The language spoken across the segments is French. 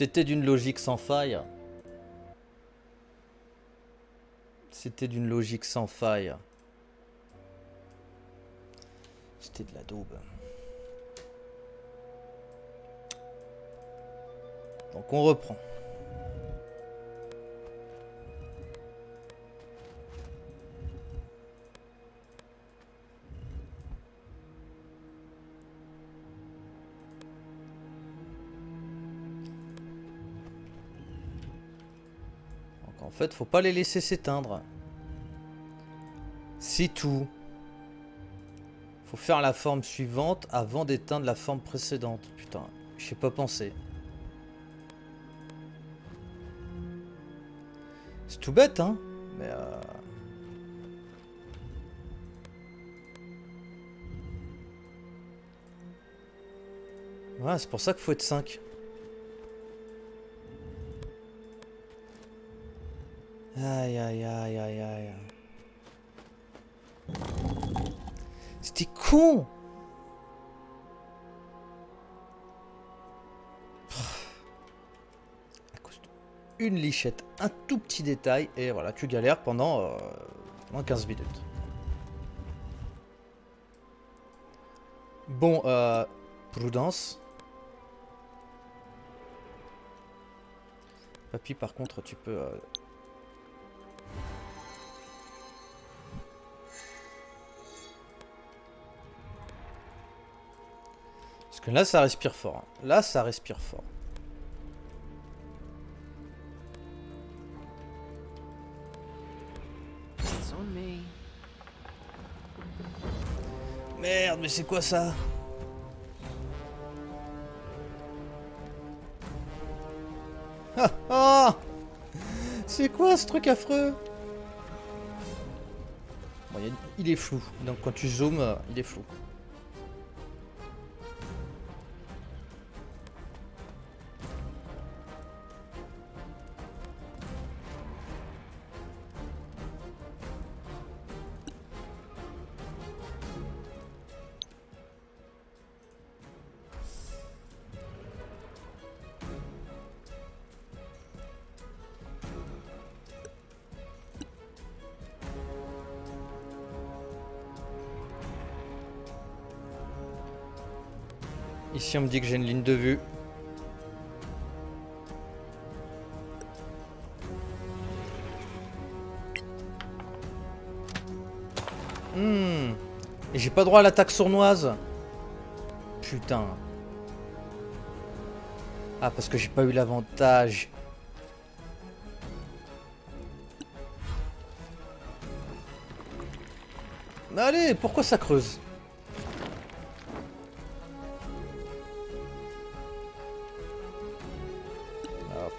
C'était d'une logique sans faille. C'était d'une logique sans faille. C'était de la daube. Donc on reprend. Donc en fait, faut pas les laisser s'éteindre. C'est tout. Faut faire la forme suivante avant d'éteindre la forme précédente. Putain, j'y ai pas pensé. C'est tout bête, hein. Mais ouais, c'est pour ça qu'il faut être 5. Aïe, aïe, aïe, aïe, aïe. C'était con. À cause d'une lichette, un tout petit détail, et voilà, tu galères pendant 15 minutes. Bon, prudence. Papy, par contre, tu peux... Parce que là, ça respire fort. Hein. Là, ça respire fort. Merde, mais c'est quoi ça? Ah ah! C'est quoi ce truc affreux? Bon, il est flou. Donc quand tu zoomes, il est flou. Ici, on me dit que j'ai une ligne de vue. Et j'ai pas droit à l'attaque sournoise. Putain. Ah, parce que j'ai pas eu l'avantage. Allez, pourquoi ça creuse?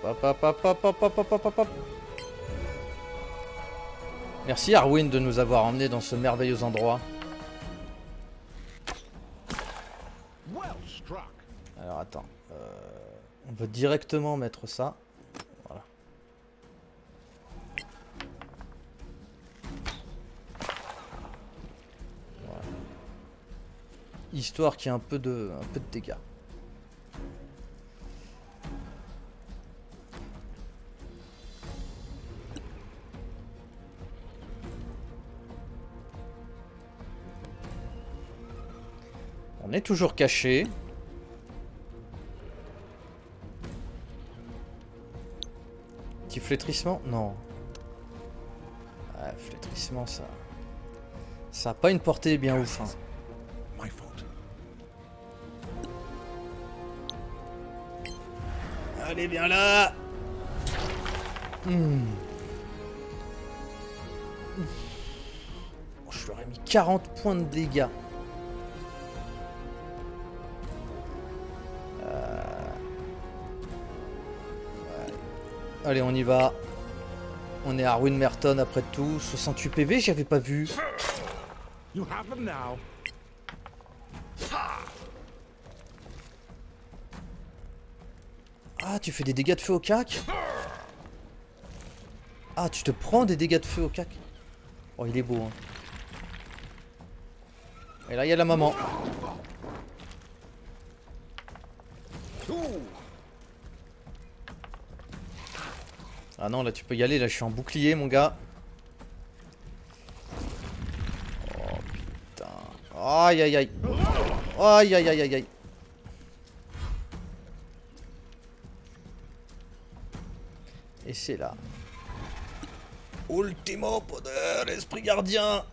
Hop, hop, hop, hop, hop, hop, hop, hop, hop, hop. Merci Arwin de nous avoir emmenés dans ce merveilleux endroit. Alors attends. On va directement mettre ça. Voilà. Voilà. Histoire qu'il y ait un peu de dégâts. On est toujours caché. Petit flétrissement? Non. Ouais, flétrissement, ça... Ça a pas une portée bien ouf. Hein. Allez, viens là. Je leur ai mis 40 points de dégâts. Allez, on y va. On est à Arwin Merton après tout. 68 PV, j'y avais pas vu. Ah, tu fais des dégâts de feu au cac? Ah, tu te prends des dégâts de feu au cac? Oh, il est beau, hein. Et là, il y a la maman. Ah non, là tu peux y aller, là je suis en bouclier mon gars. Oh putain. Aïe aïe aïe. Aïe aïe aïe aïe aïe. Et c'est là. Ultimo poder, esprit gardien.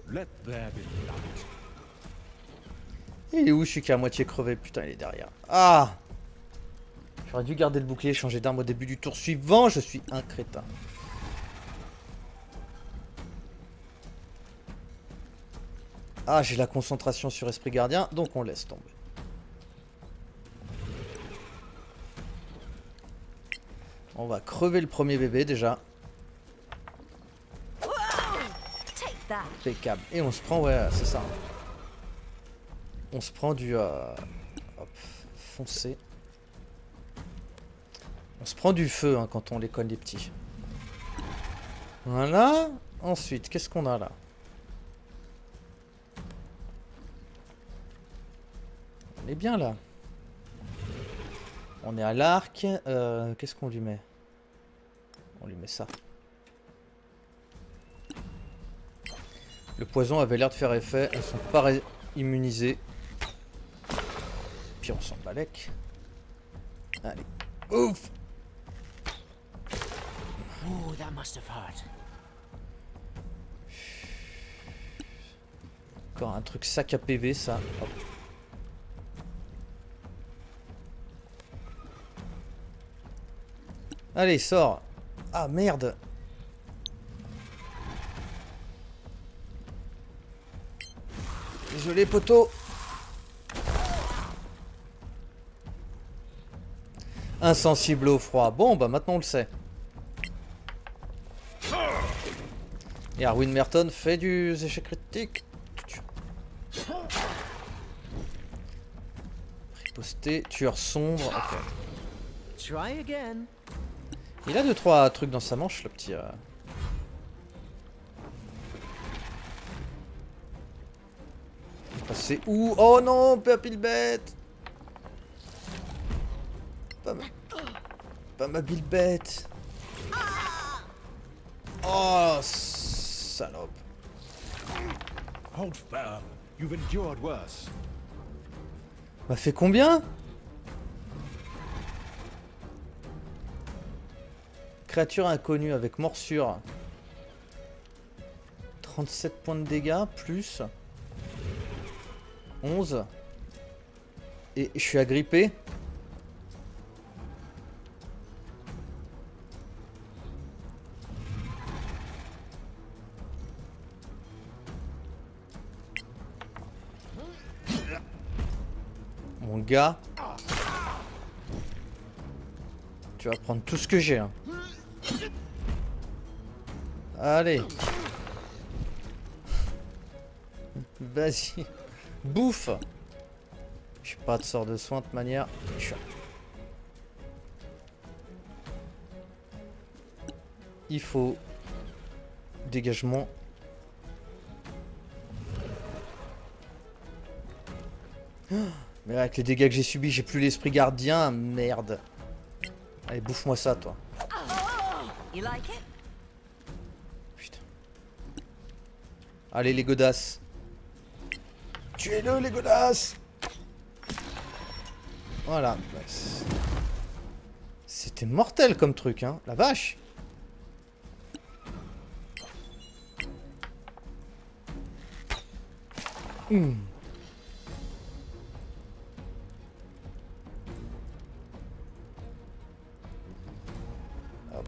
Let there be light. Il est où celui qui est à moitié crevé? Putain, il est derrière. Ah! J'aurais dû garder le bouclier, changer d'arme au début du tour suivant. Je suis un crétin. Ah, j'ai la concentration sur esprit gardien, donc on laisse tomber. On va crever le premier bébé déjà. Impeccable. Et on se prend, ouais, c'est ça. On se prend du... hop, foncé. On se prend du feu hein, quand on les colle les petits. Voilà. Ensuite, qu'est-ce qu'on a là? On est bien là. On est à l'arc. Qu'est-ce qu'on lui met? On lui met ça. Le poison avait l'air de faire effet. Elles sont pas immunisées. Puis on s'en balèque. Allez. Ouf! Oh, that must have hurt. Encore un truc sac à PV ça. Hop. Allez, sors. Ah merde. Désolé poteau. Insensible au froid. Bon bah maintenant on le sait. Et Arwin Merton fait du échec critique. Riposté, tueur sombre. Ok. Try again. Il a 2-3 trucs dans sa manche le petit. C'est où? Oh non, Papy le bête. Pas ma bille bête. Oh, salope. Hold firm. You've endured worse. M'a fait combien? Créature inconnue avec morsure. 37 points de dégâts, plus 11. Et je suis agrippé. Mon gars. Tu vas prendre tout ce que j'ai. Hein. Allez. Vas-y. Bouffe. Je suis pas de sort de soin de toute manière. Il faut dégagement. Mais avec les dégâts que j'ai subis, j'ai plus l'esprit gardien. Merde. Allez, bouffe-moi ça, toi. Putain. Allez, les godasses. Tuez-le, les godasses. Voilà. C'était mortel comme truc, hein. La vache. Hop.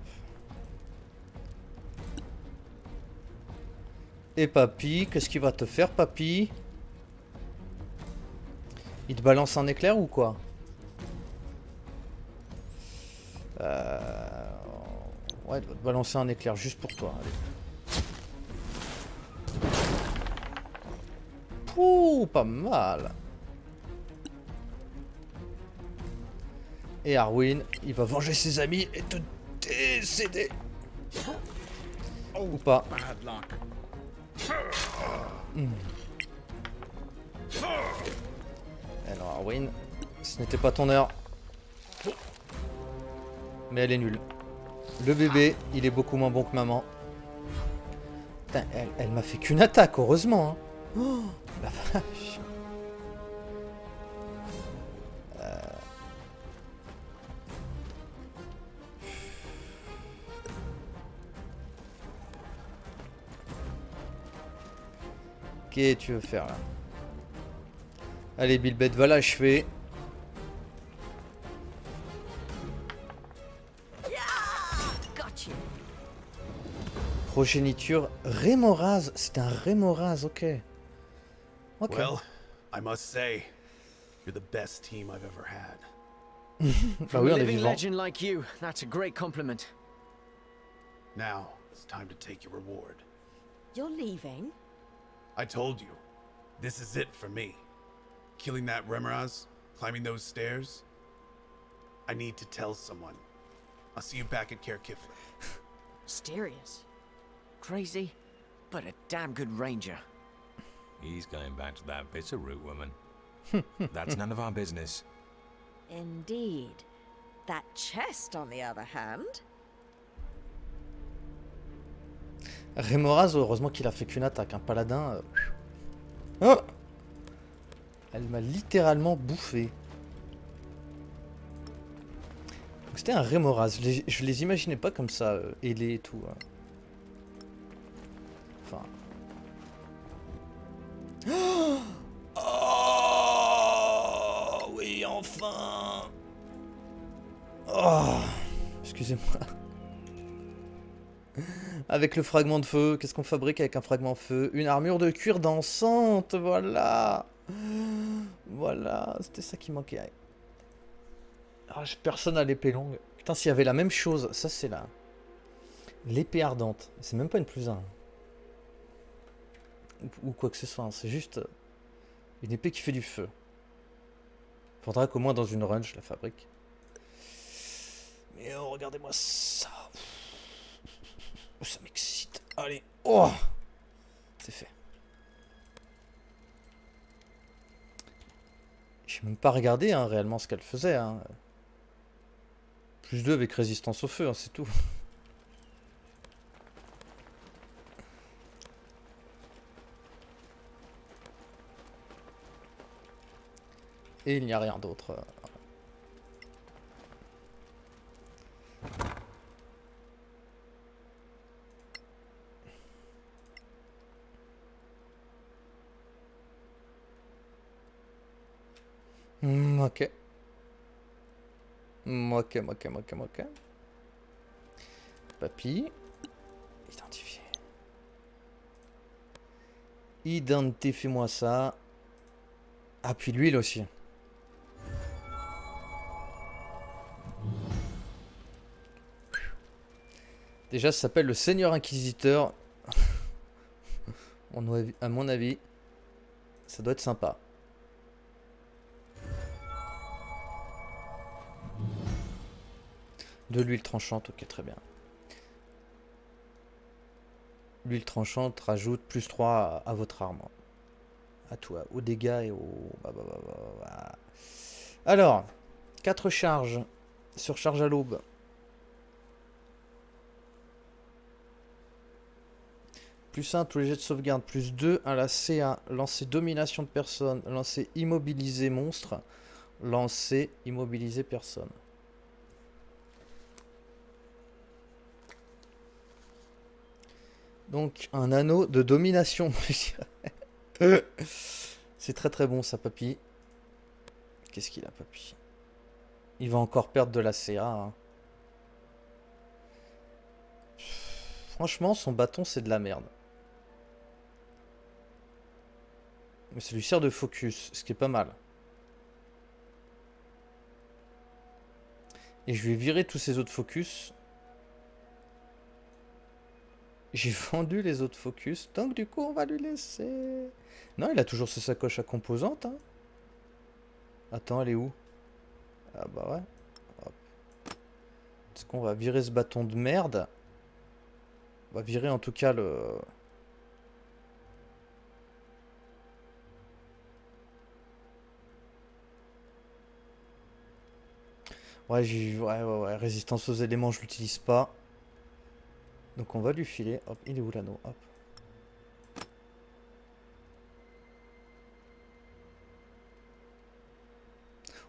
Et papy, qu'est-ce qu'il va te faire, papy? Il te balance un éclair ou quoi? Ouais, il va te balancer un éclair juste pour toi. Allez. Pouh, pas mal. Et Arwin, il va venger ses amis et te décéder. Ou pas. Bad luck. Alors Arwin, Ce n'était pas ton heure. Mais elle est nulle. Le bébé, il est beaucoup moins bon que maman. Putain, elle m'a fait qu'une attaque, heureusement. Hein. Oh, la vache. Qu'est-ce que tu veux faire là? Allez, Bilbet, va l'achever. Got you. Progéniture Rémoraz. C'est un Rémoraz, ok. Ok. Well, I must say, you're the best team I've ever had. Bah From oui, a on est living vivant. legend like you, that's a great compliment. Now, it's time to take your reward. You're leaving? I told you, this is it for me. Killing that Remoraz, climbing those stairs. I need to tell someone. I'll see you back at Caer Kiflin. Mysterious. Crazy, but a damn good ranger. He's going back to that bitter root woman. That's none of our business. Indeed. That chest, on the other hand. Rémoraz, heureusement qu'il a fait qu'une attaque. Un paladin. Oh, elle m'a littéralement bouffé. Donc c'était un Rémoraz. Je les imaginais pas comme ça, ailés et tout. Hein. Enfin. Oh oui, enfin. Oh, excusez-moi. Avec le fragment de feu, qu'est-ce qu'on fabrique avec un fragment de feu? Une armure de cuir dansante, voilà. Voilà, c'était ça qui manquait. Ah, personne n'a l'épée longue. Putain, s'il y avait la même chose, ça c'est là. L'épée ardente, c'est même pas une plus un. Ou quoi que ce soit, hein. C'est juste une épée qui fait du feu. Faudra qu'au moins dans une run, je la fabrique. Mais oh, regardez-moi ça. Oh, ça m'excite. Allez. Oh, c'est fait. J'ai même pas regardé hein, réellement ce qu'elle faisait. Hein. Plus 2 avec résistance au feu, hein, c'est tout. Et il n'y a rien d'autre. Ok. Ok. Papy. Identifié. Identifie-moi ça. Ah, puis l'huile aussi. Déjà, ça s'appelle le Seigneur Inquisiteur. À mon avis, ça doit être sympa. De l'huile tranchante, ok, très bien. L'huile tranchante rajoute plus 3 à votre arme. À tout, aux dégâts et au... Alors, 4 charges. Surcharge à l'aube. Plus 1 tous les jets de sauvegarde. Plus 2 à la CA. Lancer domination de personne. Lancer immobiliser monstre. Lancer immobiliser personne. Donc un anneau de domination. C'est très très bon ça, papy. Qu'est-ce qu'il a, papy? Il va encore perdre de la CA. Hein. Franchement, son bâton, c'est de la merde. Mais ça lui sert de focus, ce qui est pas mal. Et je lui ai viré tous ses autres focus. J'ai vendu les autres focus, donc du coup on va lui laisser. Non, il a toujours sa sacoche à composantes. Hein. Attends, elle est où? Ah bah ouais. Hop. Est-ce qu'on va virer ce bâton de merde? On va virer en tout cas le... Ouais, ouais, résistance aux éléments, je l'utilise pas. Donc on va lui filer. Hop, il est où l'anneau? Hop.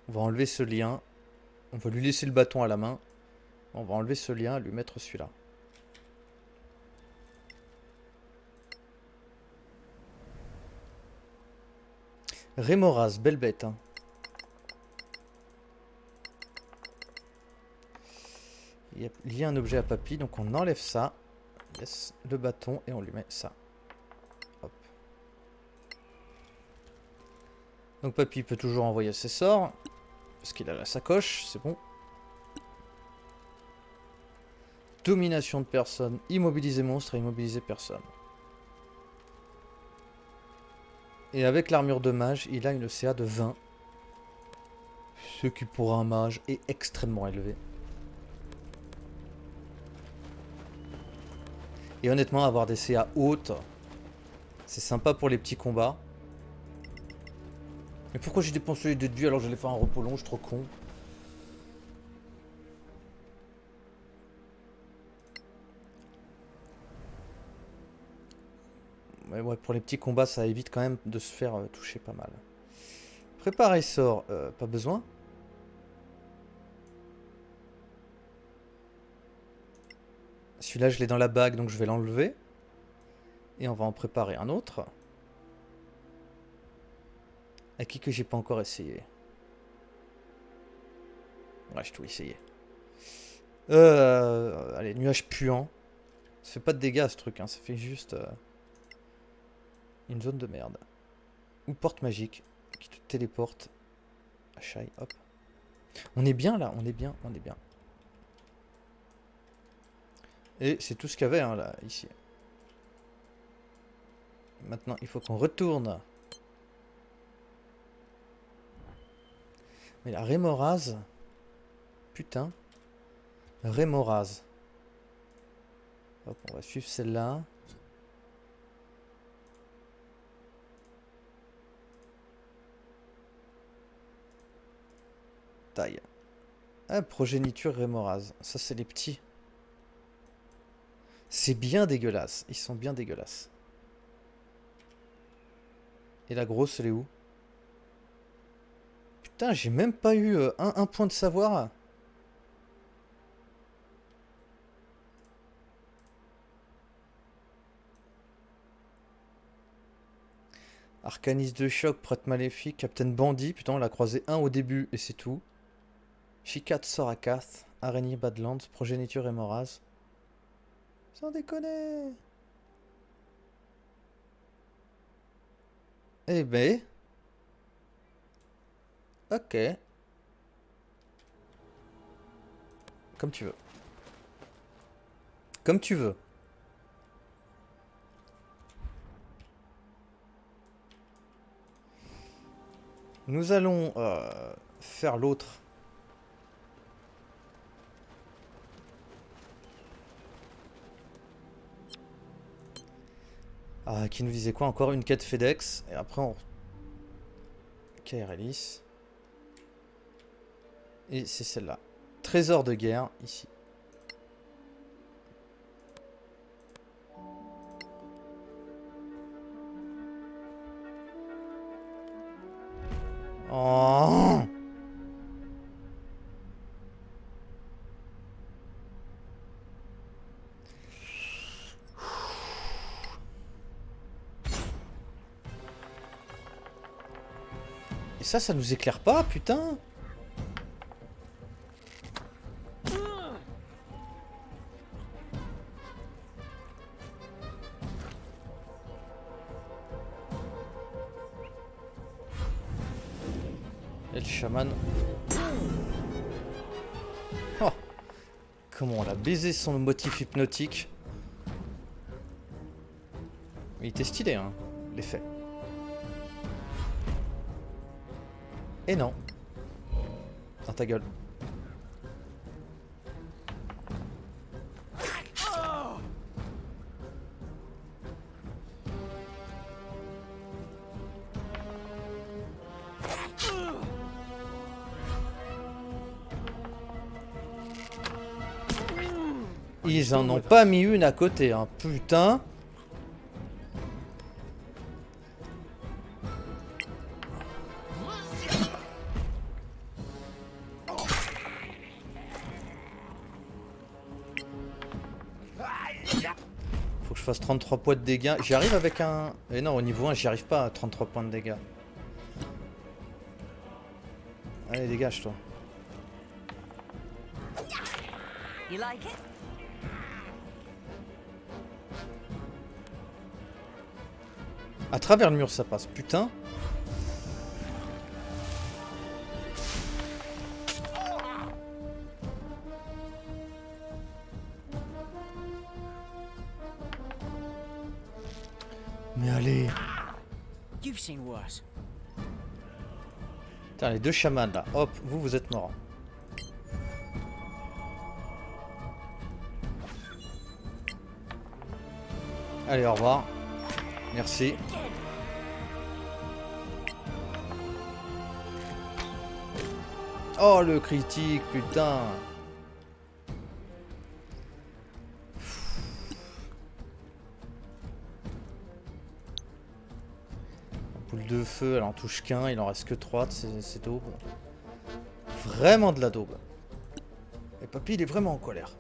On va enlever ce lien. On va lui laisser le bâton à la main. On va enlever ce lien et lui mettre celui-là. Rémoras, belle bête. Hein. Il y a lié un objet à papy, donc on enlève ça. Yes, le bâton et on lui met ça. Hop. Donc papy peut toujours envoyer ses sorts. Parce qu'il a la sacoche, c'est bon. Domination de personne, immobiliser monstre et immobiliser personne. Et avec l'armure de mage, il a une CA de 20. Ce qui pour un mage est extrêmement élevé. Et honnêtement, avoir des CA hautes, c'est sympa pour les petits combats. Mais pourquoi j'ai dépensé les dés de vie alors que j'allais faire un repos long, je suis trop con. Ouais, pour les petits combats, ça évite quand même de se faire toucher pas mal. Préparer sort, pas besoin. Celui-là, je l'ai dans la bague, donc je vais l'enlever. Et on va en préparer un autre. À qui que j'ai pas encore essayé. Ouais, j'ai tout essayé. Allez, nuage puant. Ça fait pas de dégâts ce truc, hein. Ça fait juste une zone de merde. Ou porte magique qui te téléporte. à Shai, hop. On est bien là, on est bien, on est bien. Et c'est tout ce qu'il y avait hein, là, ici. Maintenant, il faut qu'on retourne. Mais la Rémoraz. Putain. Rémoraz. Hop, on va suivre celle-là. Taille. Ah, progéniture Rémoraz. Ça, c'est les petits. C'est bien dégueulasse. Ils sont bien dégueulasses. Et la grosse, elle est où? Putain, j'ai même pas eu un point de savoir. Arcaniste de choc, prêtre maléfique, Captain Bandit. Putain, on l'a croisé un au début et c'est tout. Chicat Sorakath, Araignée Badlands, Progéniture Rémoraz. Sans déconner. Eh ben. Ok. Comme tu veux. Comme tu veux. Nous allons faire l'autre. Ah, qui nous disait quoi? Encore une quête FedEx. Et après on... KRLIS. Et c'est celle-là. Trésor de guerre, ici. Oh! Et ça nous éclaire pas, putain! Et le chaman. Oh! Comment on l'a baisé son motif hypnotique. Mais il était stylé, hein, l'effet. Et non. Dans ta gueule. Ils en ont pas mis une à côté, hein. Putain. Faut que je fasse 33 points de dégâts. J'y arrive avec un... Eh non, au niveau 1, j'y arrive pas à 33 points de dégâts. Allez, dégage-toi. You like it? À travers le mur, ça passe. Putain. Mais allez. You've seen worse. Putain, les deux chamans là. Hop, vous êtes morts. Allez, au revoir. Merci. Oh, le critique, putain. La boule de feu, elle en touche qu'un, il en reste que 3, c'est daube. Vraiment de la daube. Et papy, il est vraiment en colère.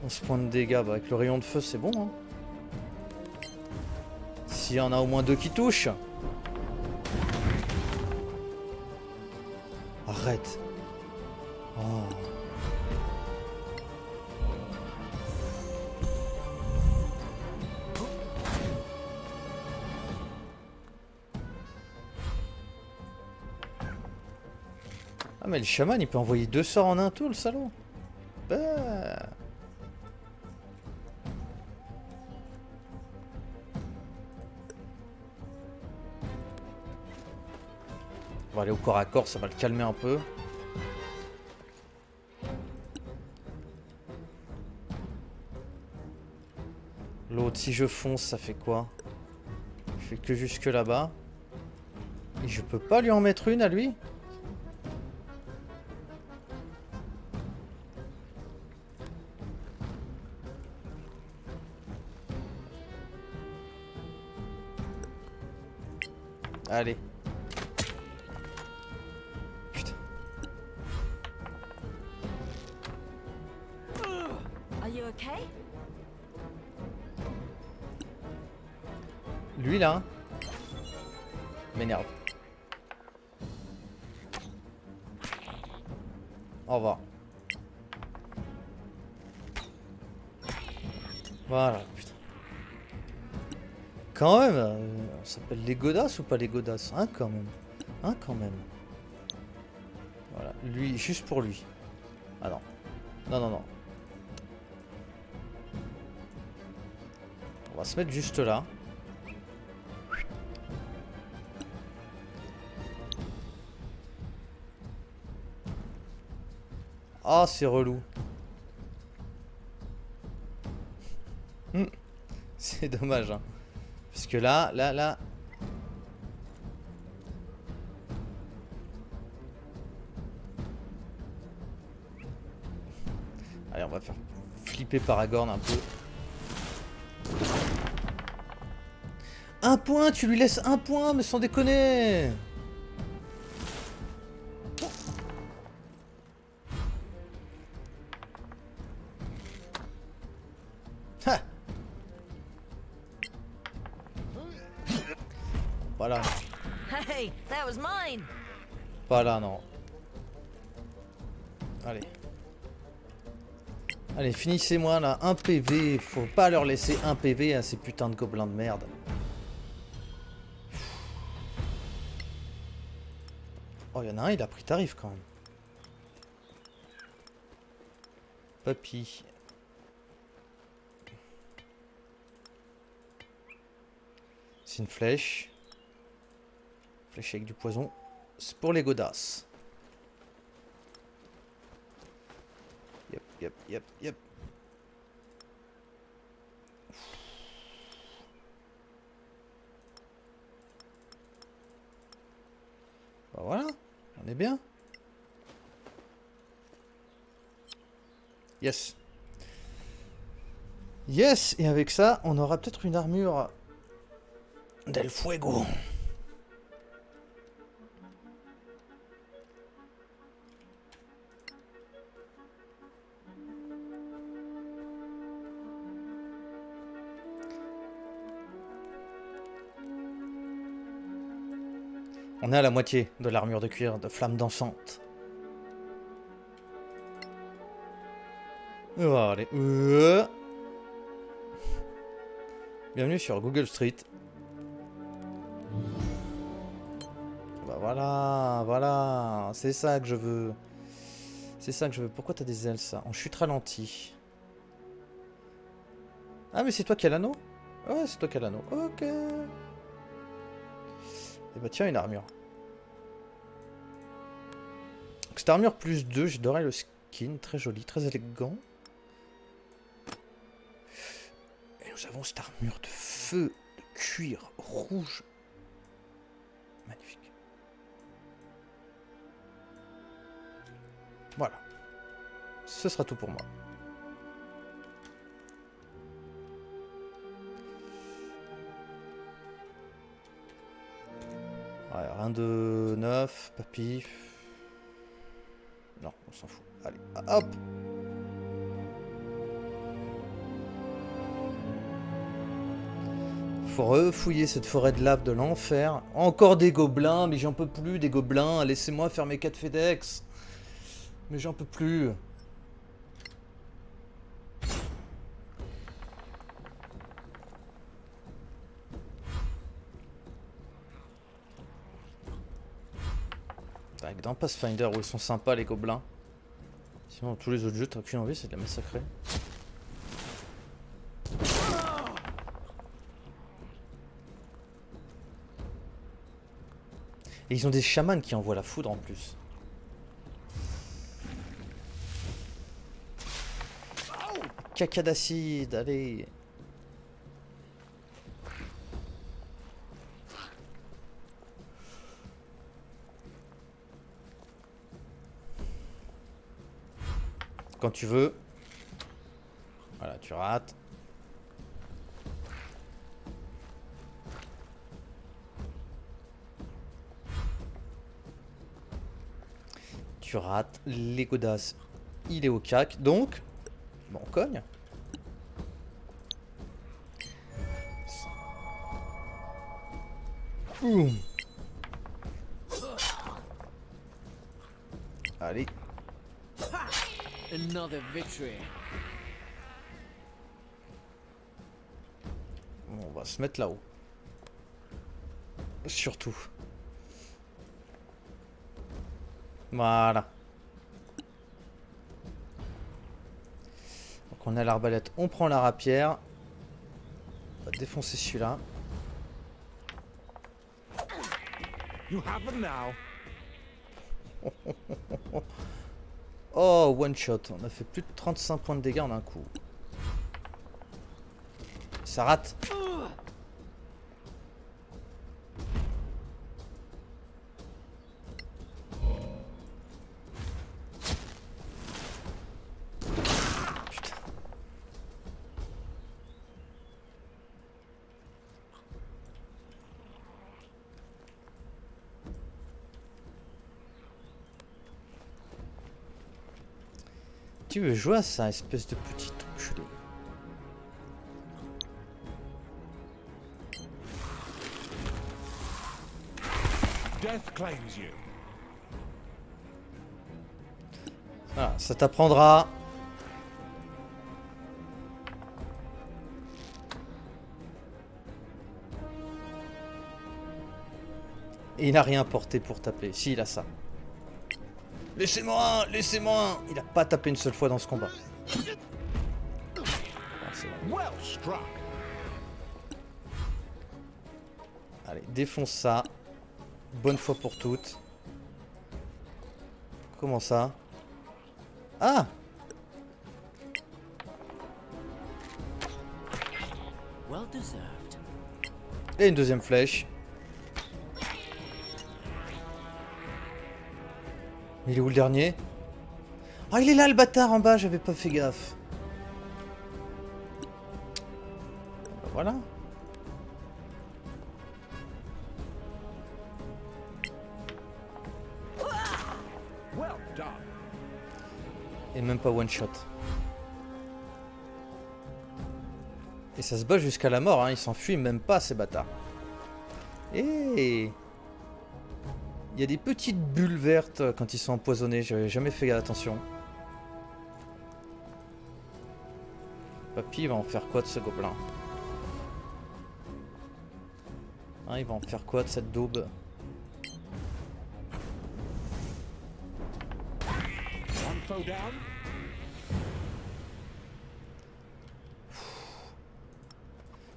11 points de dégâts, bah avec le rayon de feu, c'est bon. Hein. S'il y en a au moins 2 qui touchent. Arrête. Oh. Ah mais le chaman il peut envoyer 2 sorts en un tour le salaud. Bah. On va aller au corps à corps, ça va le calmer un peu. L'autre, si je fonce, ça fait quoi? Je fais que jusque là-bas. Et je peux pas lui en mettre une à lui? Allez. Putain. Are you okay? Lui là. M'énerve. Au revoir. Voilà, putain. Quand même, on s'appelle les godasses ou pas les godasses? Hein, quand même. Hein, quand même. Voilà, lui, juste pour lui. Ah non. Non, non, non. On va se mettre juste là. Ah, c'est relou. C'est dommage, hein. Parce que là. Allez, on va faire flipper Paragorn un peu. Un point, tu lui laisses un point, mais sans déconner. Ha. Voilà. Hey, that was mine. Pas là, non. Allez. Allez, finissez-moi là. 1 PV. Faut pas leur laisser 1 PV à ces putains de gobelins de merde. Oh, il y en a un, il a pris tarif quand même. Papy. C'est une flèche. Flèche avec du poison. C'est pour les godasses. Yep. Bah voilà, on est bien. Yes. Yes, et avec ça, on aura peut-être une armure del fuego. On est à la moitié de l'armure de cuir de flamme dansante. Oh, allez. Bienvenue sur Google Street. Bah voilà, voilà. C'est ça que je veux. C'est ça que je veux. Pourquoi t'as des ailes, ça? En chute ralentie. Ah, mais c'est toi qui as l'anneau? Ouais, c'est toi qui as l'anneau. Ok. Et bah tiens, une armure. Donc, cette armure plus 2, j'adorais le skin. Très joli, très élégant. Et nous avons cette armure de feu, de cuir rouge. Magnifique. Voilà. Ce sera tout pour moi. Ouais, rien de neuf, papy. Non, on s'en fout. Allez, hop! Faut refouiller cette forêt de lave de l'enfer. Encore des gobelins, mais j'en peux plus des gobelins. Laissez-moi faire mes 4 FedEx. Mais j'en peux plus. Dans Pathfinder où ils sont sympas les gobelins. Sinon dans tous les autres jeux t'as qu'une envie, c'est de la massacrer. Et ils ont des chamans qui envoient la foudre en plus. Caca d'acide, allez. Quand tu veux. Voilà, tu rates. Tu rates. Les godasses, il est au cac. Donc, bon, on cogne. Boum. Allez. Another victory. Bon, on va se mettre là-haut. Surtout. Voilà. Donc on a l'arbalète, on prend la rapière. On va défoncer celui-là. You have them now. Oh, one shot. On a fait plus de 35 points de dégâts en un coup. Ça rate. Putain. Tu veux jouer à ça, espèce de petit enculé. Death claims you. Voilà, ça t'apprendra. Et il n'a rien porté pour taper. Si, il a ça. Laissez-moi, laissez-moi. Il a pas tapé une seule fois dans ce combat. Ah, c'est bon. Well struck. Allez, défonce ça. Bonne fois pour toutes. Comment ça? Ah! Well deserved. Et une deuxième flèche. Il est où le dernier? Oh, il est là le bâtard en bas, j'avais pas fait gaffe. Bah, voilà. Well done. Et même pas one shot. Et ça se bat jusqu'à la mort, hein. Ils s'enfuient même pas ces bâtards. Et il y a des petites bulles vertes quand ils sont empoisonnés, j'avais jamais fait attention. Papy, il va en faire quoi de ce gobelin? Hein, il va en faire quoi de cette daube? One foe down.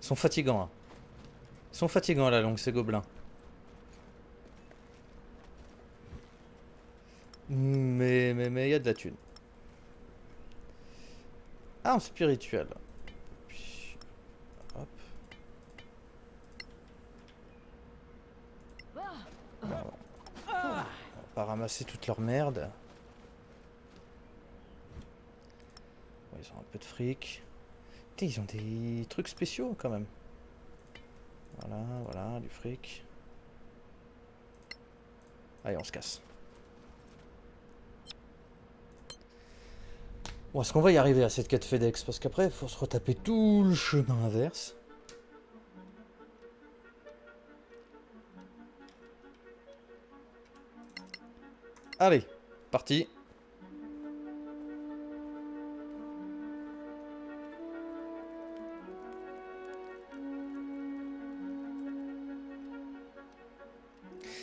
Ils sont fatigants. Hein. Ils sont fatigants à la longue, ces gobelins. Mais il y a de la thune. Arme spirituelle. Puis, hop. On va pas ramasser toute leur merde. Bon, ils ont un peu de fric. Putain, ils ont des trucs spéciaux quand même. Voilà, voilà, du fric. Allez, on se casse. Bon, est-ce qu'on va y arriver à cette quête FedEx? Parce qu'après, il faut se retaper tout le chemin inverse. Allez, parti.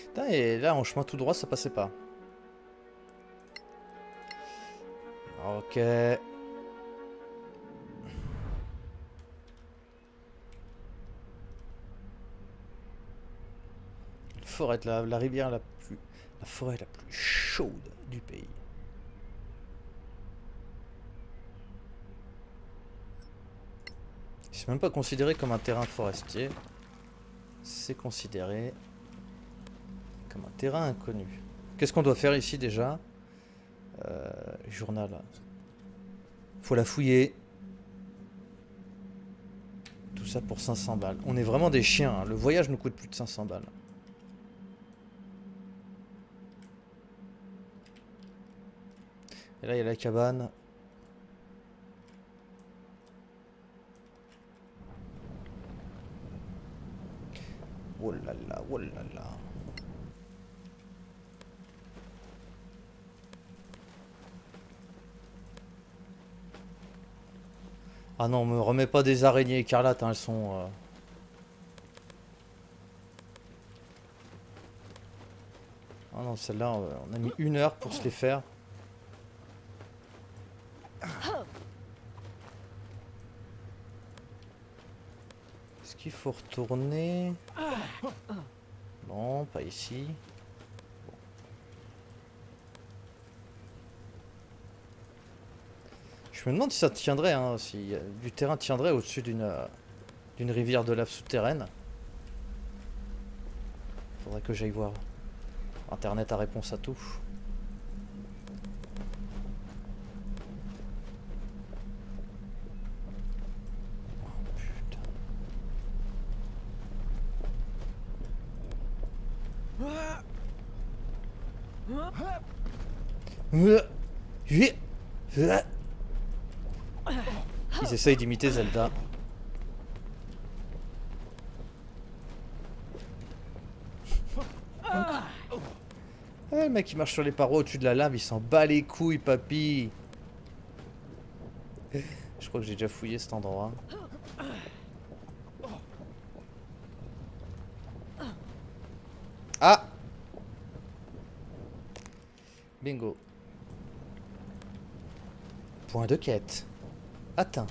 Putain, et là, en chemin tout droit, ça passait pas. Ok. Forêt, la rivière la forêt la plus chaude du pays. C'est même pas considéré comme un terrain forestier. C'est considéré comme un terrain inconnu. Qu'est-ce qu'on doit faire ici déjà? Journal. Faut la fouiller. Tout ça pour 500 balles. On est vraiment des chiens. Hein. Le voyage nous coûte plus de 500 balles. Et là, il y a la cabane. Oh là là, oh là là. Ah non, me remets pas des araignées écarlates, hein, elles sont... Ah non, celle-là, on a mis 1 heure pour se les faire. Est-ce qu'il faut retourner? Non, pas ici. Bon. Je me demande si ça tiendrait, hein, si du terrain tiendrait au-dessus d'une rivière de lave souterraine. Faudrait que j'aille voir. Internet a réponse à tout. Ils essayent d'imiter Zelda. Ouais, le mec il marche sur les parois au-dessus de la lave, il s'en bat les couilles, papy. Je crois que j'ai déjà fouillé cet endroit. Ah! Bingo. Point de quête. Atteint.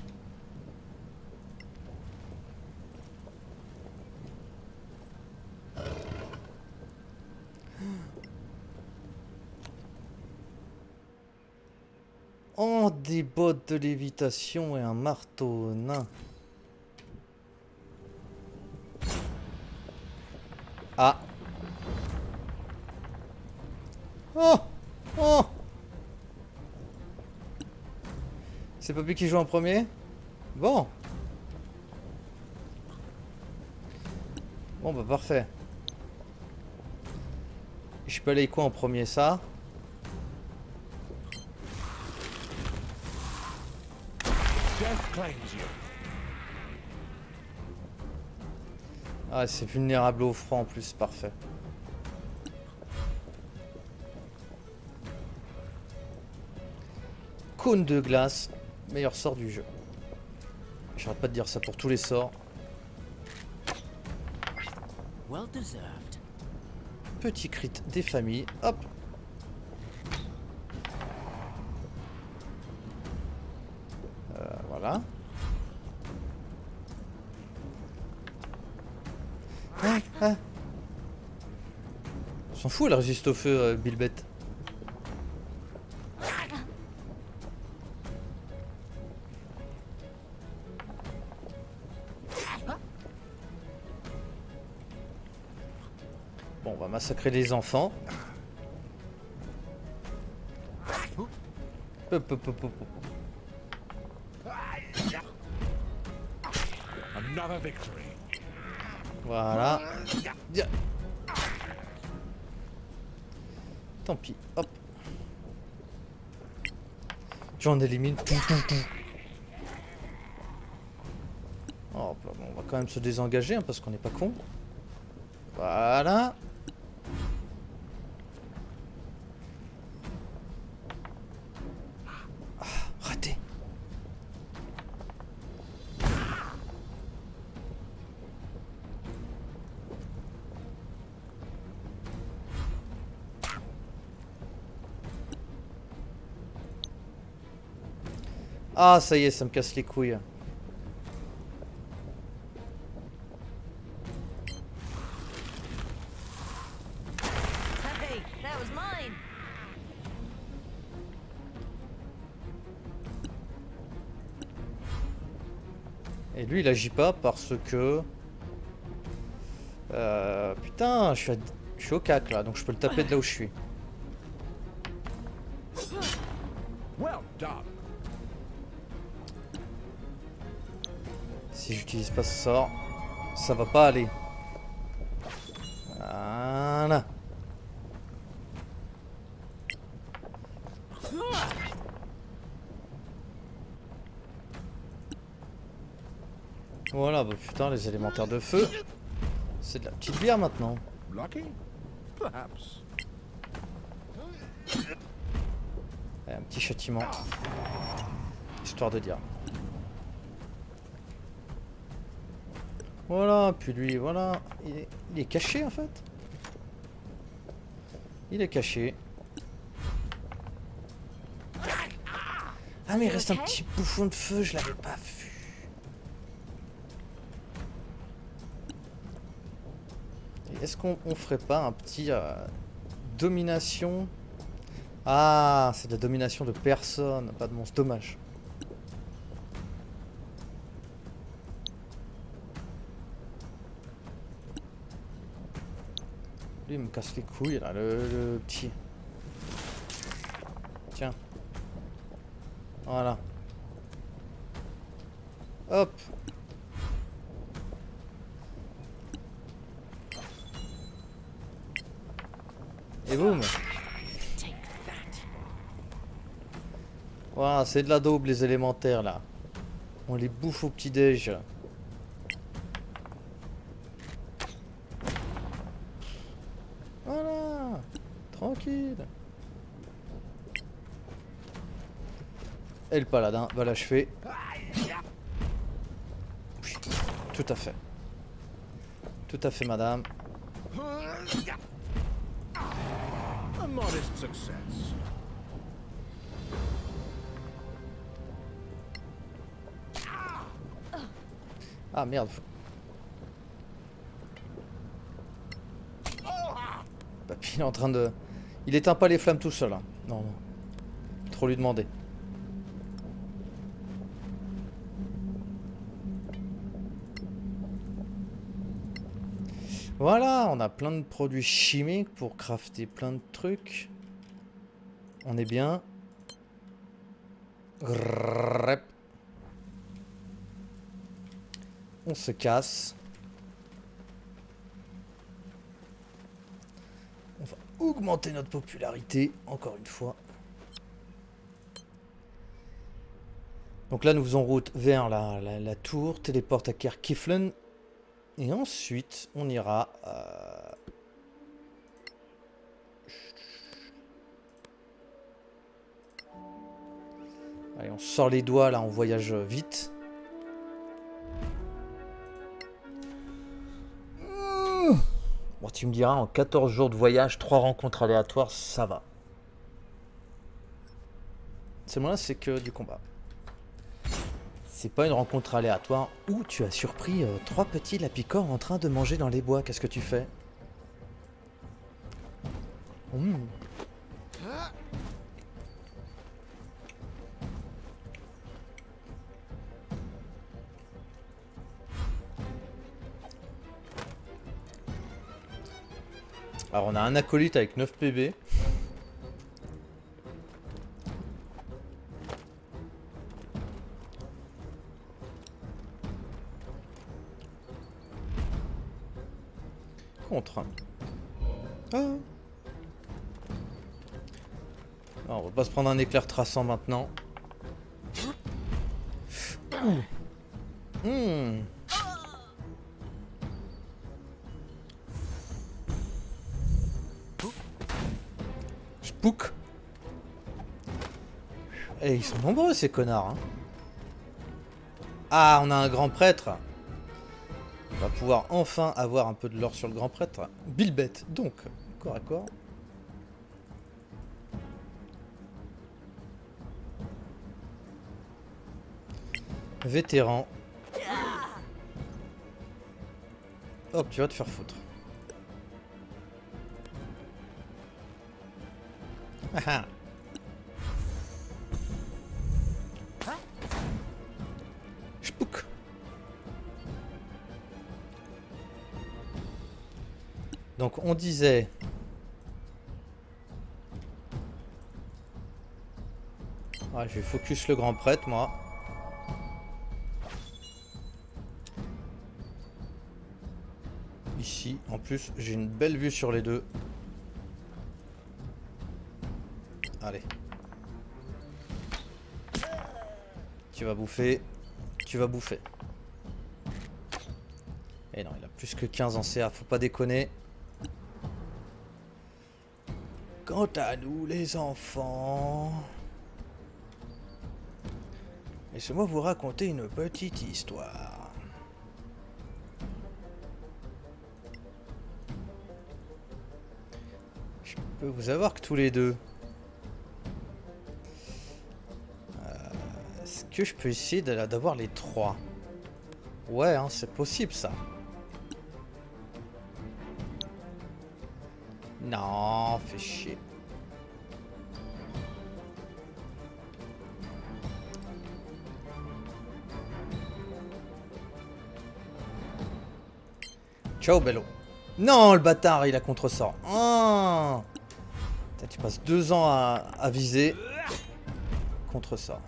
Oh, des bottes de lévitation et un marteau nain. Ah. Oh. Oh. C'est Poppy qui joue en premier? Bon. Bon bah parfait. Je peux aller quoi en premier, ça? Death claims you. Ah, c'est vulnérable au froid en plus, parfait. Cône de glace, meilleur sort du jeu. J'arrête pas de dire ça pour tous les sorts. Well deserved. Petit crit des familles, hop. Voilà. Ah, ah. On s'en fout, elle résiste au feu, Bilbette. Bon, on va massacrer les enfants. Hop, hop, hop, hop, hop. Another victory. Voilà. Dia- Tant pis, hop. J'en élimine tout, tout, tout. Oh, bah, bon, on va quand même se désengager hein, parce qu'on n'est pas con. Voilà. Ah, raté. Ah, ça y est, ça me casse les couilles. Hey, that was mine. Et lui, il agit pas parce que... putain, je suis au cac là, donc je peux le taper de là où je suis. Well done. Si j'utilise pas ce sort, ça va pas aller. Voilà. Voilà, bah putain, les élémentaires de feu. C'est de la petite bière maintenant. Lucky? Perhaps. Allez, un petit châtiment. Histoire de dire. Voilà, puis lui, voilà. Il est caché en fait. Il est caché. Ah mais il reste un petit bouffon de feu, je l'avais pas vu. Est-ce qu'on ferait pas un petit domination? Ah, c'est de la domination de personne, pas de monstre, dommage. Lui il me casse les couilles là, le petit. Tiens. Voilà. Hop. Et boum. Take that. Voilà, c'est de la daube les élémentaires là. On les bouffe au petit-déj. Voilà. Tranquille. Et le paladin va l'achever. Oui, tout à fait. Tout à fait, madame. A modest success. Ah merde. Papy, il est en train de... Il éteint pas les flammes tout seul. Hein. Non, non. Trop lui demander. Voilà, on a plein de produits chimiques pour crafter plein de trucs. On est bien. Grrrrrep. On se casse. On va augmenter notre popularité, encore une fois. Donc là, nous faisons route vers la tour, téléporte à Caer Kiflen. Et ensuite, on ira... Allez, on sort les doigts, là, on voyage vite. Bon, tu me diras, en 14 jours de voyage, 3 rencontres aléatoires, ça va. C'est moi là, c'est que du combat. C'est pas une rencontre aléatoire où tu as surpris 3 petits lapicors en train de manger dans les bois. Qu'est-ce que tu fais? Alors on a un acolyte avec 9 PV. Contre. Ah. Alors, on va pas se prendre un éclair traçant maintenant. Spook. Et ils sont nombreux ces connards. Hein. Ah, on a un grand prêtre. On va pouvoir enfin avoir un peu de l'or sur le grand prêtre. Bilbet, donc, corps à corps. Vétéran. Hop, tu vas te faire foutre. Ah. Spook. Donc on disait... Ah, je vais focus le grand prêtre, moi. Ici, en plus, j'ai une belle vue sur les deux. Allez. Tu vas bouffer. Tu vas bouffer. Et non, il a plus que 15 en CA, faut pas déconner. Quant à nous, les enfants... Laissez-moi vous raconter une petite histoire. Je peux vous avoir que tous les deux. Est-ce que je peux essayer d'avoir les 3? Ouais, hein, c'est possible ça. Non, fais chier. Ciao, Bello. Non, le bâtard, il a contre-sort. Oh, tu passes 2 ans à viser. Contre-sort.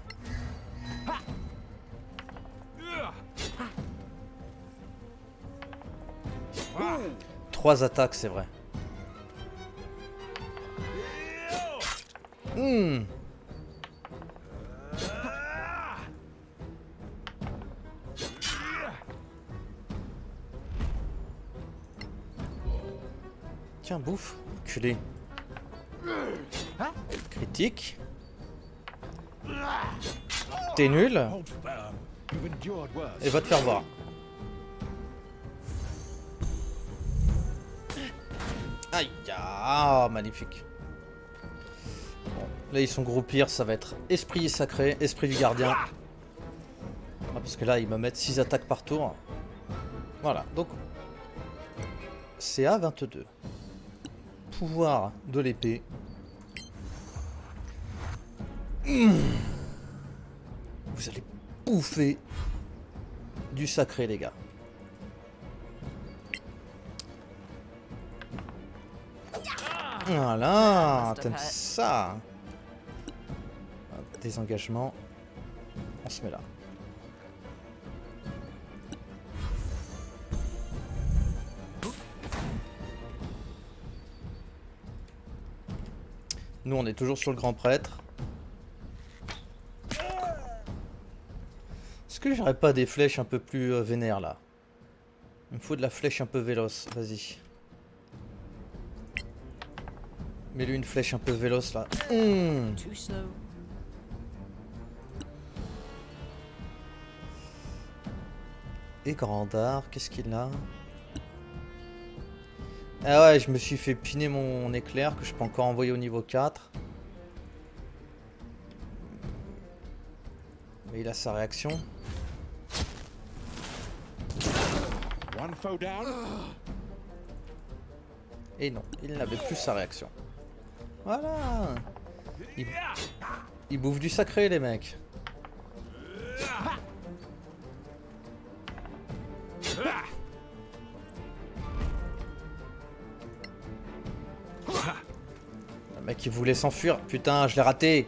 3 attaques, c'est vrai. Tiens, bouffe, culé. Critique. T'es nul. Hold firm. You've endured worse. Et va te faire voir. Aïe, ah, magnifique. Bon, là, ils sont groupir, ça va être esprit sacré, esprit du gardien. Ah, parce que là, ils me mettent 6 attaques par tour. Voilà, donc... CA 22. Pouvoir de l'épée. Vous allez bouffer du sacré, les gars. Voilà, t'aimes ça. Désengagement. on se met là. Nous, on est toujours sur le grand prêtre. Est-ce que j'aurais pas des flèches un peu plus vénères là? Il me faut de la flèche un peu véloce. Vas-y. Mets-lui une flèche un peu véloce là. Too slow. Et Grandard, qu'est-ce qu'il a? Ah ouais, je me suis fait piner mon éclair que je peux encore envoyer au niveau 4. Mais il a sa réaction. One foe down. Et non, il n'avait plus sa réaction. Voilà. Il bouffe du sacré les mecs. Le mec il voulait s'enfuir. Putain, je l'ai raté.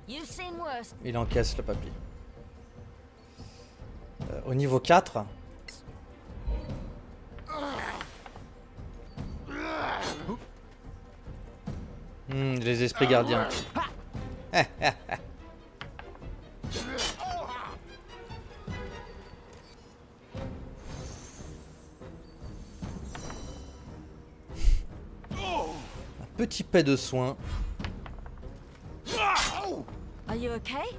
You've seen worse. Il encaisse le papy. Au niveau 4. Les esprits gardiens. Un petit paix de soin. Are you okay?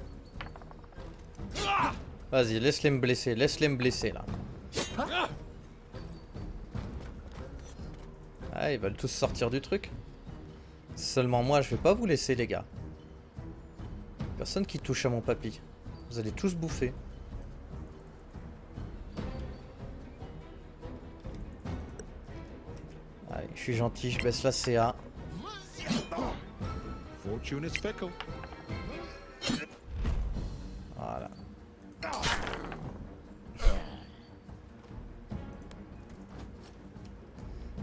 Vas-y, laisse-les me blesser, laisse-les me blesser là. Ah, ils veulent tous sortir du truc. Seulement moi, je vais pas vous laisser les gars. Personne qui touche à mon papy. Vous allez tous bouffer. Allez, je suis gentil, je baisse la CA. Fortune is fickle. Voilà.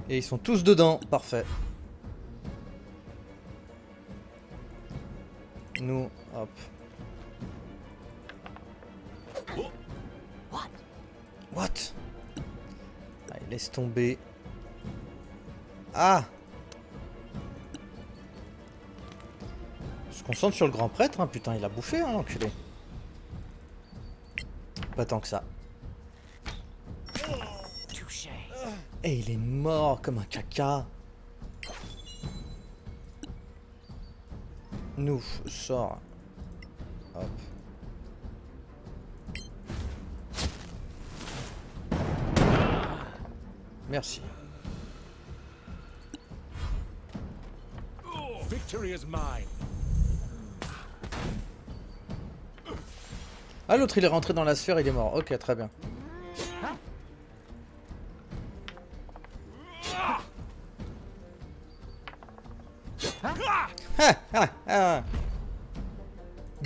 Et ils sont tous dedans, parfait. Nous, hop. What? What? Allez, laisse tomber. Ah! On se concentre sur le grand prêtre, hein. Putain, il a bouffé, hein, l'enculé. Pas tant que ça. Touché. Et il est mort comme un caca. Nous, sort. Hop. Merci. Victory is mine. Ah, l'autre il est rentré dans la sphère, il est mort. Ok, très bien. Ah, ah, ah.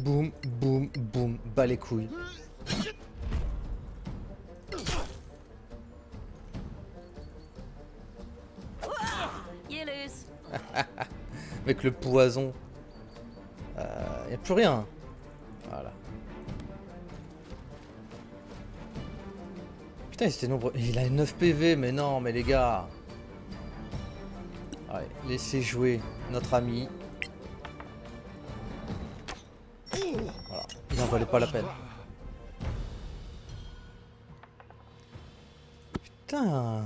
Boum, boum, boum, bas les couilles. You lose. Avec le poison. Y a plus rien. Voilà. Putain, il était nombreux. Il a 9 PV, mais non, mais les gars. Allez, laissez jouer notre ami. Voilà, il n'en valait pas la peine. Putain.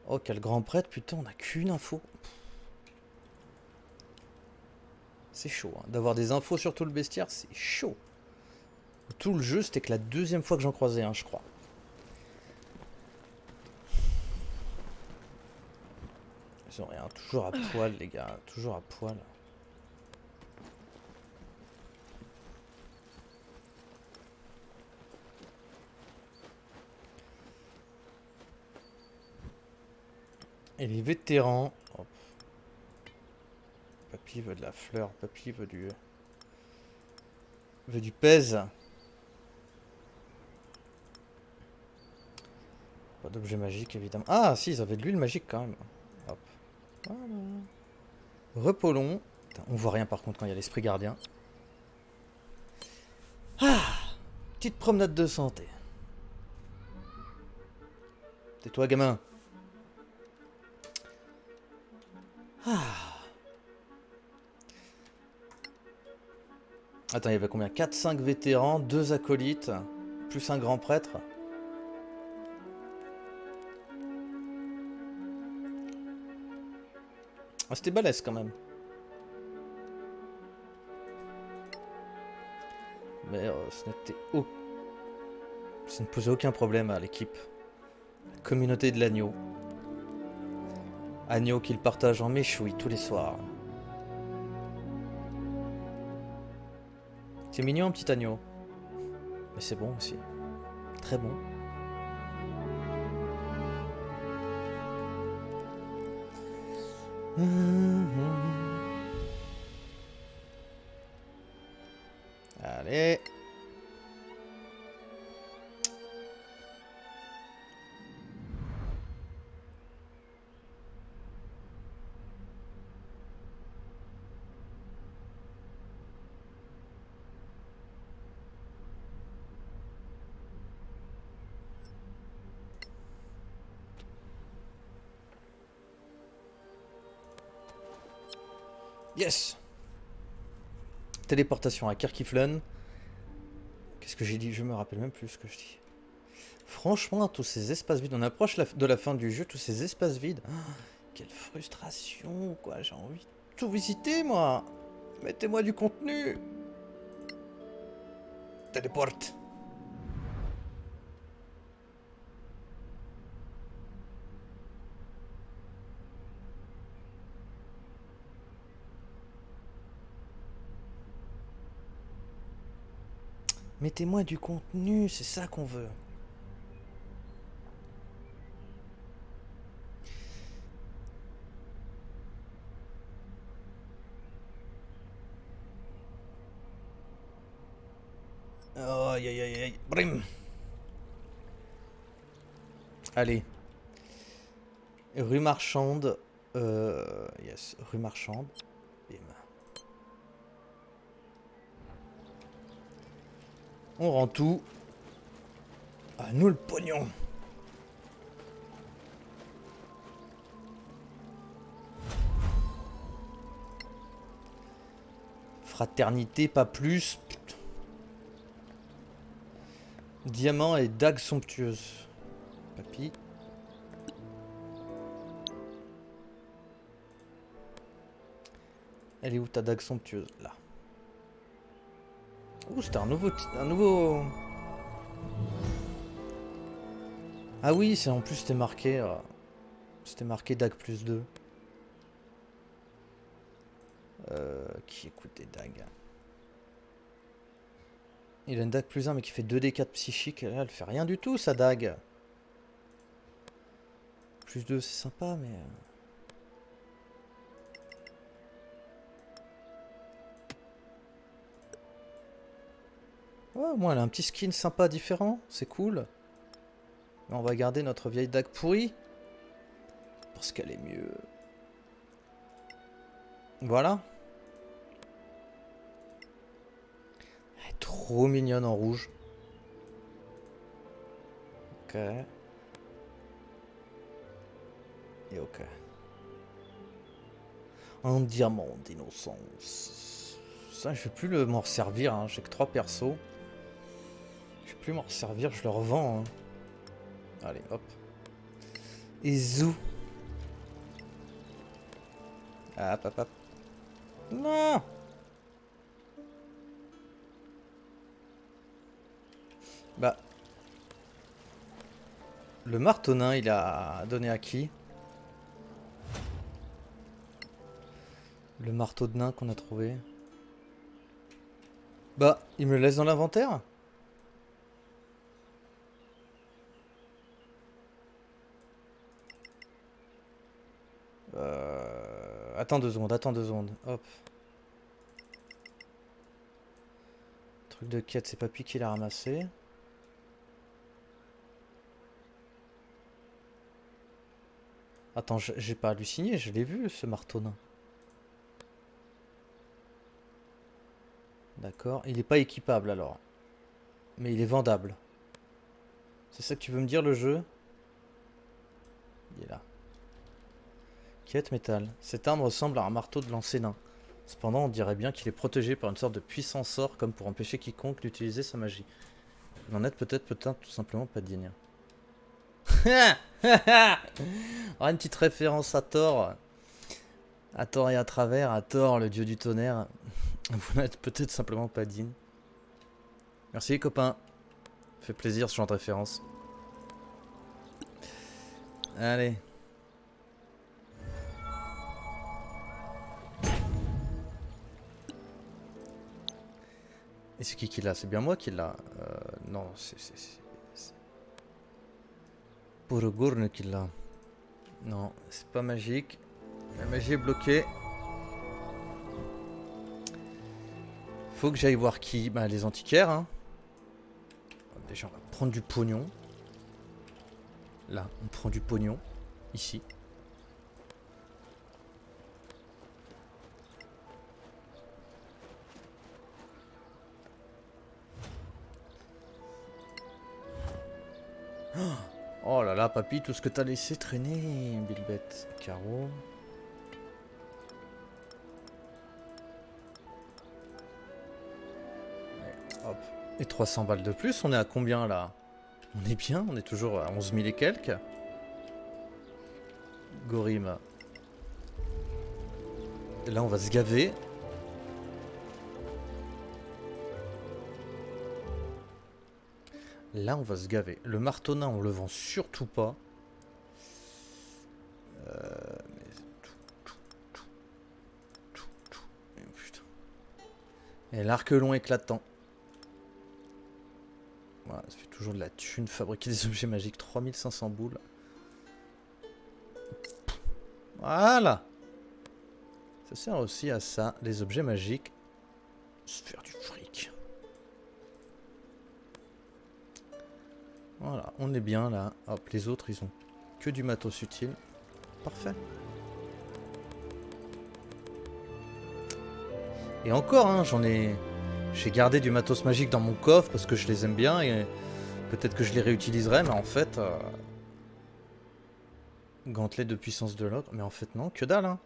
Oh, quel grand prêtre, putain, on a qu'une info. C'est chaud, hein. D'avoir des infos sur tout le bestiaire, c'est chaud. Tout le jeu, c'était que la deuxième fois que j'en croisais un, je crois. Ils ont rien, toujours à poil, les gars, toujours à poil. Et les vétérans. Hop. Papy veut de la fleur, papy veut du. Veut du pèse. Pas d'objet magique, évidemment. Ah, si, ils avaient de l'huile magique, quand même. Hop. Voilà. Repos long. Putain, on voit rien, par contre, quand il y a l'esprit gardien. Ah, petite promenade de santé. Tais-toi, gamin. Ah. Attends, il y avait combien? 4-5 vétérans, 2 acolytes, plus un grand prêtre. Ah, c'était balèze quand même. Mais ça ne posait aucun problème à l'équipe. La communauté de l'agneau. Agneau qu'il partage en méchoui tous les soirs. C'est mignon un petit agneau. Mais c'est bon aussi. Très bon. Allez. Yes. Téléportation à Kirkiflun. Qu'est-ce que j'ai dit? Je me rappelle même plus ce que je dis. Franchement, tous ces espaces vides, on approche de la fin du jeu, tous ces espaces vides. Oh, quelle frustration, quoi. J'ai envie de tout visiter, moi. Mettez-moi du contenu. Téléporte. Mettez-moi du contenu, c'est ça qu'on veut. Oh, aïe aïe aïe aïe. Brim. Allez. Rue Marchande. Yes, rue Marchande. Bim. On rend tout. À nous le pognon. Fraternité, pas plus. Diamant et dague somptueuse. Papy. Elle est où ta dague somptueuse? Là. Ouh, c'était un nouveau... Ah oui, c'est en plus c'était marqué... c'était marqué dague plus 2. Qui écoute des dagues? Il a une dague plus 1 mais qui fait 2d4 psychique. Là, elle fait rien du tout, sa dague. Plus 2, c'est sympa, mais... Ouais, au moins elle a un petit skin sympa différent, c'est cool. Mais on va garder notre vieille dague pourrie. Parce qu'elle est mieux. Voilà. Elle est trop mignonne en rouge. Ok. Et ok. Un diamant d'innocence. Ça, je vais plus m'en resservir, hein. J'ai que 3 persos. Je vais plus m'en resservir, je le revends. Hein. Allez, hop. Et zou. Hop, hop, hop. Non! Bah. Le marteau nain, il a donné à qui? Le marteau de nain qu'on a trouvé. Bah, il me le laisse dans l'inventaire? Attends 2 secondes, attends 2 secondes. Hop. Truc de quête, c'est Papy qui l'a ramassé. Attends, j'ai pas halluciné, je l'ai vu ce marteau nain. D'accord, il est pas équipable alors. Mais il est vendable. C'est ça que tu veux me dire le jeu? Il est là. Quête métal. Cette arme ressemble à un marteau de lancer nain. Cependant, on dirait bien qu'il est protégé par une sorte de puissant sort comme pour empêcher quiconque d'utiliser sa magie. Vous n'en êtes peut-être tout simplement pas digne. Oh, une petite référence à Thor. À Thor et à travers, à Thor, le dieu du tonnerre. Vous n'êtes peut-être simplement pas digne. Merci les copains. Ça fait plaisir ce genre de référence. Allez. Et c'est qui l'a? C'est bien moi qui l'a. Non, c'est Borogorn qui l'a. Non, c'est pas magique. La magie est bloquée. Faut que j'aille voir qui? Bah les antiquaires. Hein. Déjà on va prendre du pognon. Là, on prend du pognon. Ici. Oh là là, papy, tout ce que t'as laissé traîner, Bilbet. Carreau. Hop. Et 300 balles de plus, on est à combien là? On est bien, on est toujours à 11 000 et quelques. Gorim. Et là, on va se gaver. Là, on va se gaver. Le marteau nain, on le vend surtout pas. Putain. Et l'arc long éclatant. Voilà, ça fait toujours de la thune. Fabriquer des objets magiques. 3500 boules. Voilà. Ça sert aussi à ça, les objets magiques. Se faire du fric. Voilà, on est bien là. Hop, les autres, ils ont que du matos utile. Parfait. Et encore, hein, j'ai gardé du matos magique dans mon coffre parce que je les aime bien et peut-être que je les réutiliserai, mais en fait... Gantelet de puissance de l'ogre, mais en fait non, que dalle, hein.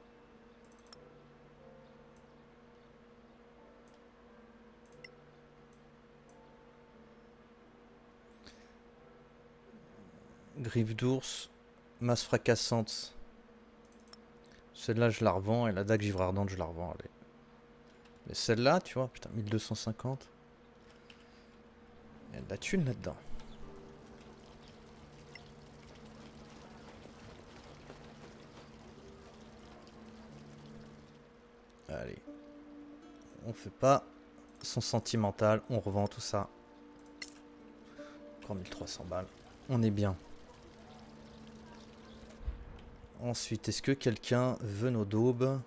Griffe d'ours, masse fracassante. Celle-là, je la revends. Et la dague givre ardente, je la revends. Allez. Mais celle-là, tu vois, putain, 1250. Il y a de la thune là-dedans. Allez. On fait pas son sentimental. On revend tout ça. Encore 1300 balles. On est bien. Ensuite, est-ce que quelqu'un veut nos daubes?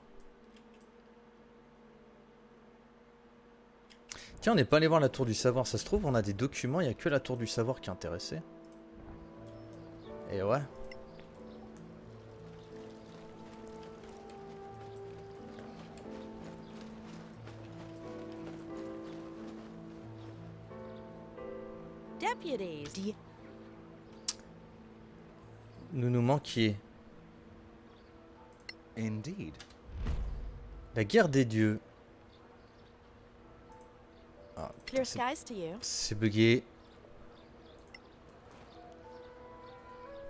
Tiens, on n'est pas allé voir la tour du savoir. Ça se trouve, on a des documents. Il n'y a que la tour du savoir qui est intéressée. Et ouais. Deputies. Nous manquiez. Indeed. La guerre des dieux. Ah, Clear skies to you. c'est bugué.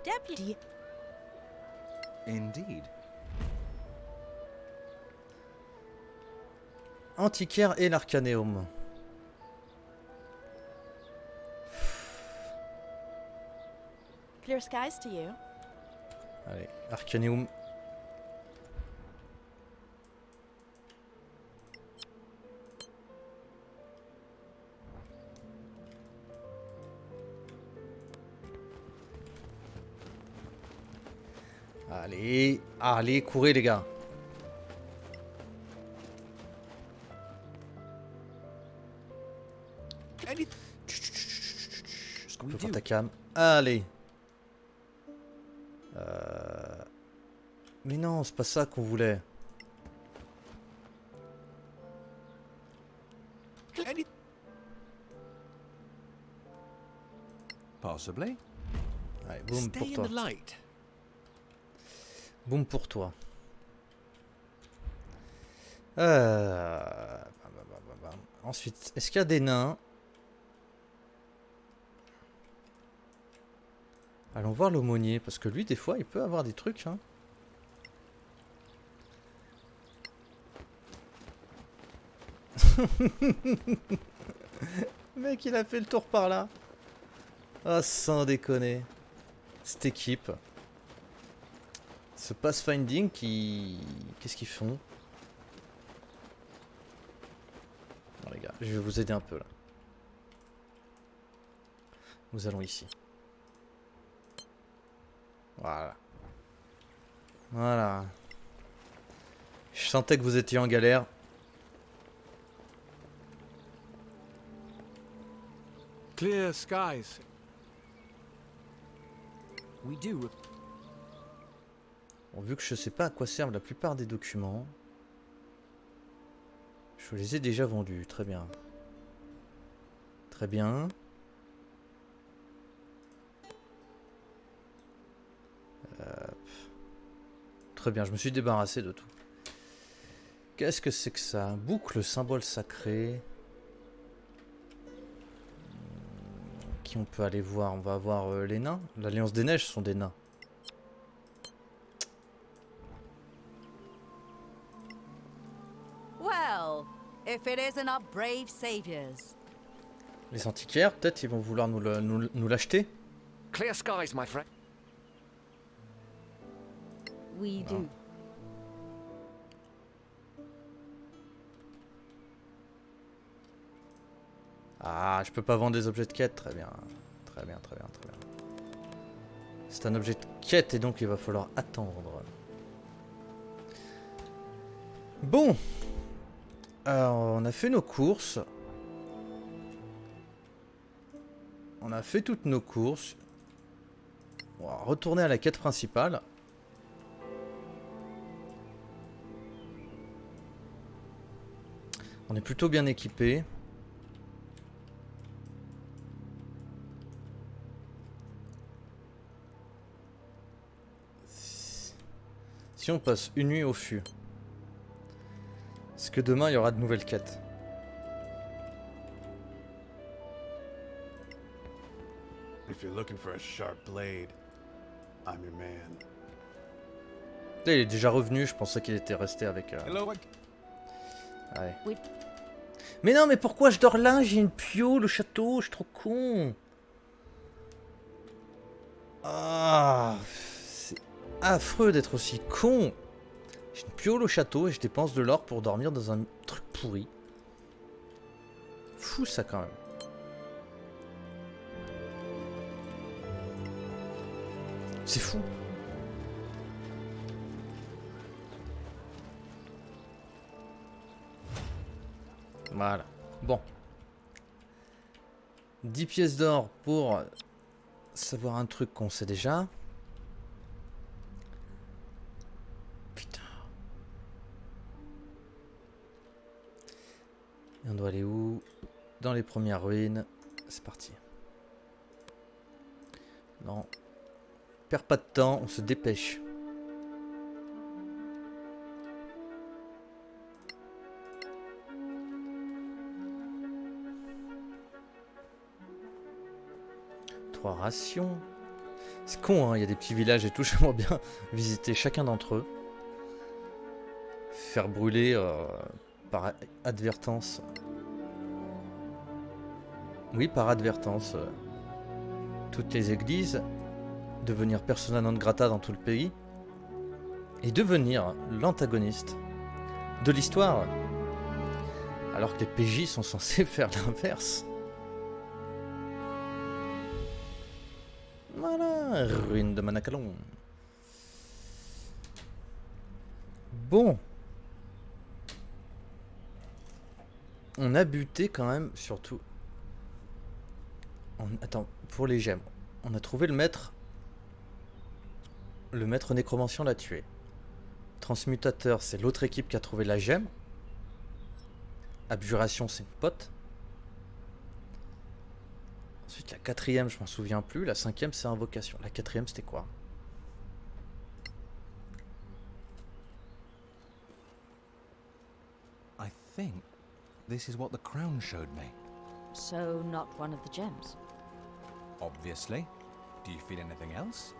Deputy. Indeed. Antiquaire et l'Arcanéum. Clear skies to you. Allez, Arcanéum. Allez, allez, courez les gars. Est-ce qu'on peut voir ta cam? Allez. Mais non, c'est pas ça qu'on voulait. Any Possibly. Allez, boum pour Stay in toi. the light. Boum pour toi. Ensuite, est-ce qu'il y a des nains? Allons voir l'aumônier, parce que lui, des fois, il peut avoir des trucs. Hein. Mec, il a fait le tour par là. Ah, sans déconner. Cette équipe. Ce pathfinding qui... Qu'est-ce qu'ils font? Non les gars, je vais vous aider un peu là. Nous allons ici. Voilà. Voilà. Je sentais que vous étiez en galère. Clear skies. We do. Bon, vu que je sais pas à quoi servent la plupart des documents, je les ai déjà vendus. Très bien. Très bien. Très bien, je me suis débarrassé de tout. Qu'est-ce que c'est que ça? Boucle, symbole sacré. Qui on peut aller voir? On va voir les nains. L'Alliance des Neiges sont des nains. Well, if it isn't our brave saviors. Les antiquaires, peut-être ils vont vouloir nous l'acheter. Clear skies, my friend. We do. Ah, je peux pas vendre des objets de quête. Très bien. Très bien, très bien, très bien. C'est un objet de quête et donc il va falloir attendre. Bon. Alors, on a fait nos courses. On a fait toutes nos courses. On va retourner à la quête principale. On est plutôt bien équipé. Si on passe une nuit au fût, est-ce que demain il y aura de nouvelles quêtes? If you're looking for a sharp blade, I'm your man. Là, il est déjà revenu, je pensais qu'il était resté avec... Hello. Ouais. Oui. Mais non, mais pourquoi je dors là? J'ai une pio, le château, je suis trop con. Ah, c'est affreux d'être aussi con. J'ai une pio au château et je dépense de l'or pour dormir dans un truc pourri. Fou ça quand même. C'est fou. Voilà. Bon. 10 pièces d'or pour savoir un truc qu'on sait déjà. Putain. Et on doit aller où? Dans les premières ruines. C'est parti. Non. Perd pas de temps, on se dépêche. Trois rations. C'est con, hein, il y a des petits villages et tout. J'aimerais bien visiter chacun d'entre eux. Faire brûler par advertance. Oui, par advertance. Toutes les églises. Devenir persona non grata dans tout le pays. Et devenir l'antagoniste de l'histoire. Alors que les PJ sont censés faire l'inverse. Voilà, ruine de Manacalon. Bon. On a buté quand même, surtout. Attends, pour les gemmes. On a trouvé le maître. Le maître nécromancien l'a tué. Transmutateur, c'est l'autre équipe qui a trouvé la gemme. Abjuration, c'est une pote. Ensuite, la quatrième, je m'en souviens plus. La cinquième, c'est invocation. La quatrième, c'était quoi? I think this is what the crown showed me. So, not one of the gems. Obviously. Do you feel anything else?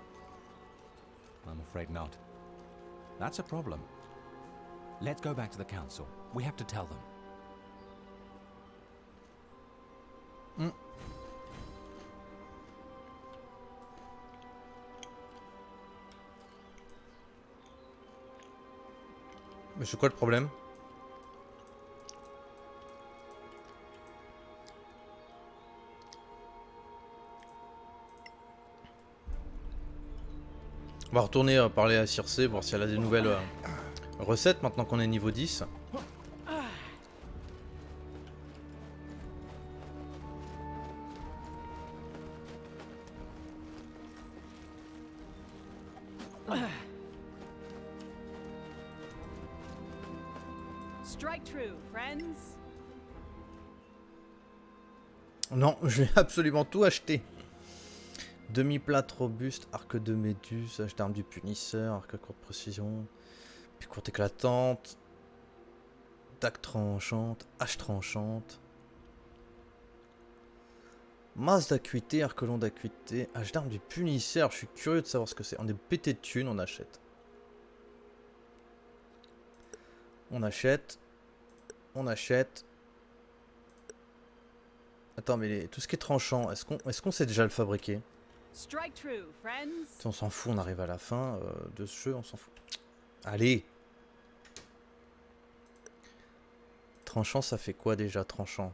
I'm afraid not. That's a problem. Let's go back to the council. We have to tell them. Mais c'est quoi le problème? On va retourner parler à Circé, voir si elle a des nouvelles recettes maintenant qu'on est niveau 10. Strike true, friends. Non, je vais absolument tout acheter. Demi-plate robuste, arc de méduse, hache d'arme du punisseur, arc à courte précision, puis courte éclatante, dague tranchante, hache tranchante, masse d'acuité, arc long d'acuité, hache d'arme du punisseur. Je suis curieux de savoir ce que c'est. On est pété de thunes, on achète. On achète. On achète. Attends, mais tout ce qui est tranchant, est-ce qu'on sait déjà le fabriquer? Strike true, friends. On s'en fout, on arrive à la fin de ce jeu, on s'en fout. Allez. Tranchant, ça fait quoi déjà, tranchant?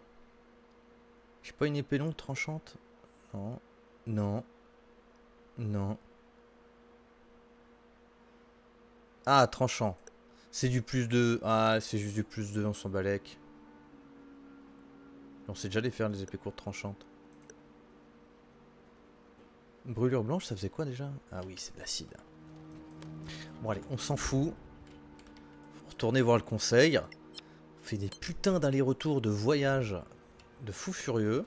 J'ai pas une épée longue tranchante? Non. Non. Non. Ah, tranchant. C'est du plus 2. Ah, c'est juste du plus 2, on s'en balèque. On sait déjà les faire, les épées courtes tranchantes. Brûlure blanche, ça faisait quoi déjà? Ah oui, c'est de l'acide. Bon allez, on s'en fout. Faut retourner voir le conseil. On fait des putains d'allers-retours de voyage de fou furieux.